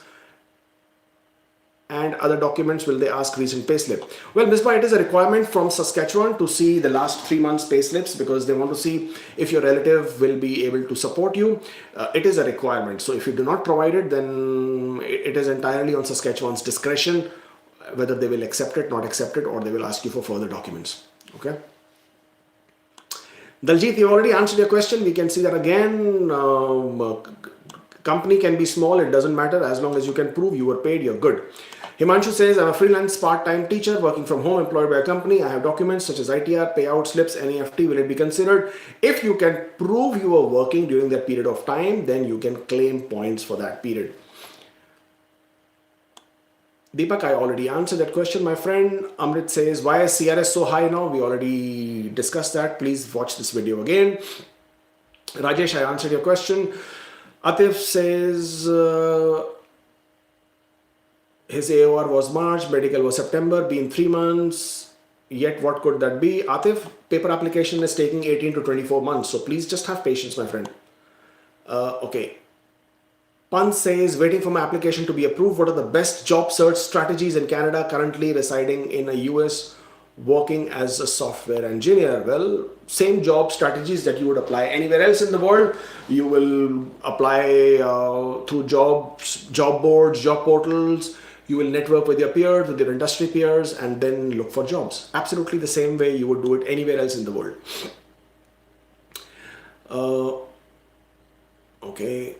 and other documents. Will they ask recent payslip? Well, Mispa, it is a requirement from Saskatchewan to see the last 3 months payslips because they want to see if your relative will be able to support you. It is a requirement. So if you do not provide it, then it is entirely on Saskatchewan's discretion whether they will accept it, not accept it, or they will ask you for further documents. Okay. Daljit, you already answered your question. We can see that again. Company can be small. It doesn't matter as long as you can prove you were paid, you're good. Himanshu says, I'm a freelance part-time teacher working from home, employed by a company. I have documents such as ITR, payout slips, NEFT. Will it be considered? If you can prove you were working during that period of time, then you can claim points for that period. Deepak, I already answered that question, my friend. Amrit says, why is CRS so high now? We already discussed that. Please watch this video again. Rajesh, I answered your question. Atif says, his AOR was March, medical was September, been 3 months. Yet what could that be? Atif, paper application is taking 18 to 24 months. So please just have patience, my friend. Okay. Pan says, waiting for my application to be approved. What are the best job search strategies in Canada, currently residing in a US, working as a software engineer? Well, same job strategies that you would apply anywhere else in the world. You will apply through job boards, job portals. You will network with your peers, with your industry peers, and then look for jobs. Absolutely the same way you would do it anywhere else in the world. Okay.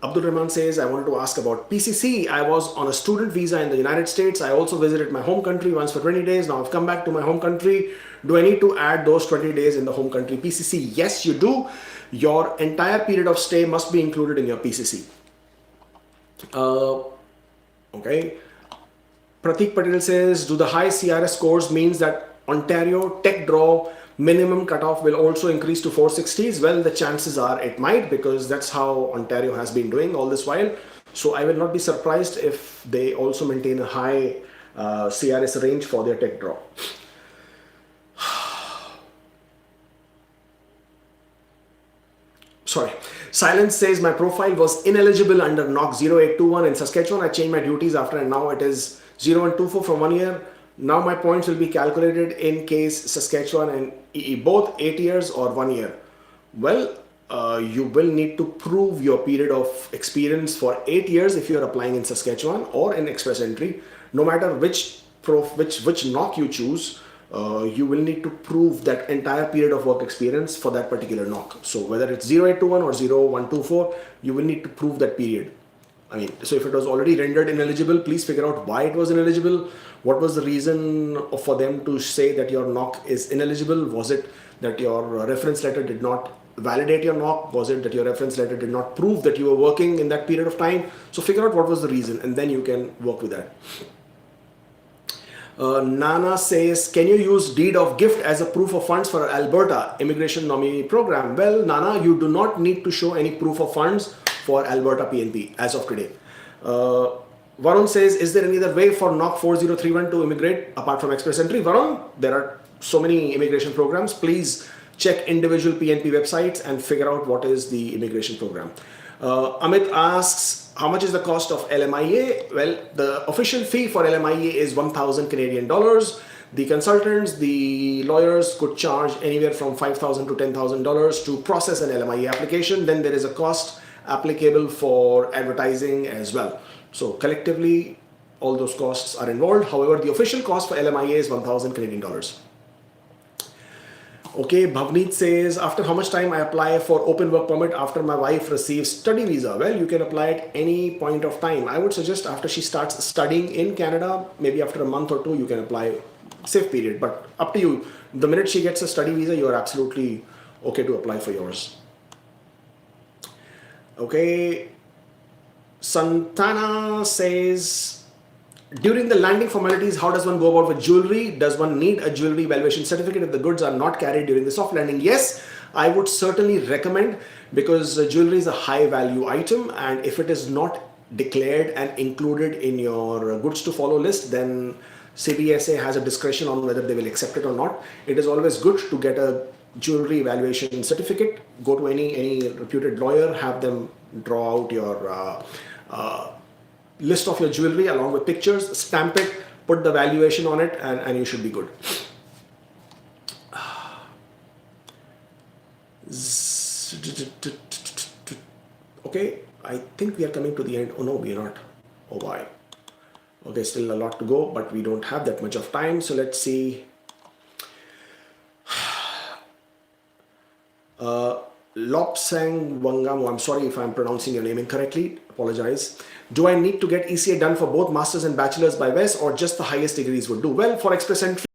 Abdul Rahman says, I wanted to ask about PCC. I was on a student visa in the United States. I also visited my home country once for 20 days. Now I've come back to my home country. Do I need to add those 20 days in the home country PCC? Yes, you do. Your entire period of stay must be included in your PCC. Okay. Pratik Patel says, do the high CRS scores means that Ontario tech draw minimum cutoff will also increase to 460s? Well, the chances are it might, because that's how Ontario has been doing all this while. So I will not be surprised if they also maintain a high CRS range for their tech draw. Sorry. Silence says, my profile was ineligible under NOC 0821 in Saskatchewan. I changed my duties after, and now it is 0124 from 1 year. Now my points will be calculated in case Saskatchewan and EE both 8 years or 1 year. Well, you will need to prove your period of experience for 8 years if you are applying in Saskatchewan or in Express Entry. No matter which NOC you choose, you will need to prove that entire period of work experience for that particular NOC. So whether it's 0821 or 0124, you will need to prove that period. I mean, so if it was already rendered ineligible, please figure out why it was ineligible. What was the reason for them to say that your NOC is ineligible? Was it that your reference letter did not validate your NOC? Was it that your reference letter did not prove that you were working in that period of time? So figure out what was the reason, and then you can work with that. Nana says, can you use deed of gift as a proof of funds for Alberta immigration nominee program? Well, Nana, you do not need to show any proof of funds for Alberta PNP as of today. Varun says, is there any other way for NOC 4031 to immigrate apart from Express Entry? Varun, there are so many immigration programs. Please check individual PNP websites and figure out what is the immigration program. Amit asks, how much is the cost of LMIA? Well, the official fee for LMIA is 1,000 Canadian dollars. The consultants, the lawyers could charge anywhere from $5,000 to $10,000 to process an LMIA application. Then there is a cost applicable for advertising as well. So collectively, all those costs are involved. However, the official cost for LMIA is 1,000 Canadian dollars. Okay, Bhavneet says, after how much time I apply for open work permit after my wife receives study visa? Well, you can apply at any point of time. I would suggest after she starts studying in Canada, maybe after a month or two, you can apply, safe period, but up to you. The minute she gets a study visa, you are absolutely okay to apply for yours. Okay, Santana says, during the landing formalities, how does one go about with jewelry? Does one need a jewelry valuation certificate if the goods are not carried during the soft landing? Yes, I would certainly recommend, because jewelry is a high value item, and if it is not declared and included in your goods to follow list, then CBSA has a discretion on whether they will accept it or not. It is always good to get a jewelry valuation certificate. Go to any reputed lawyer, have them draw out your list of your jewelry along with pictures, stamp it, put the valuation on it, and you should be good. Okay, I think we are coming to the end. Oh no, we are not. Oh boy. Okay, still a lot to go, but we don't have that much of time. So let's see. Lopsang Wangamu, I'm sorry if I'm pronouncing your name incorrectly, apologize. Do I need to get ECA done for both masters and bachelors by West, or just the highest degrees would do? Well, for Express Entry,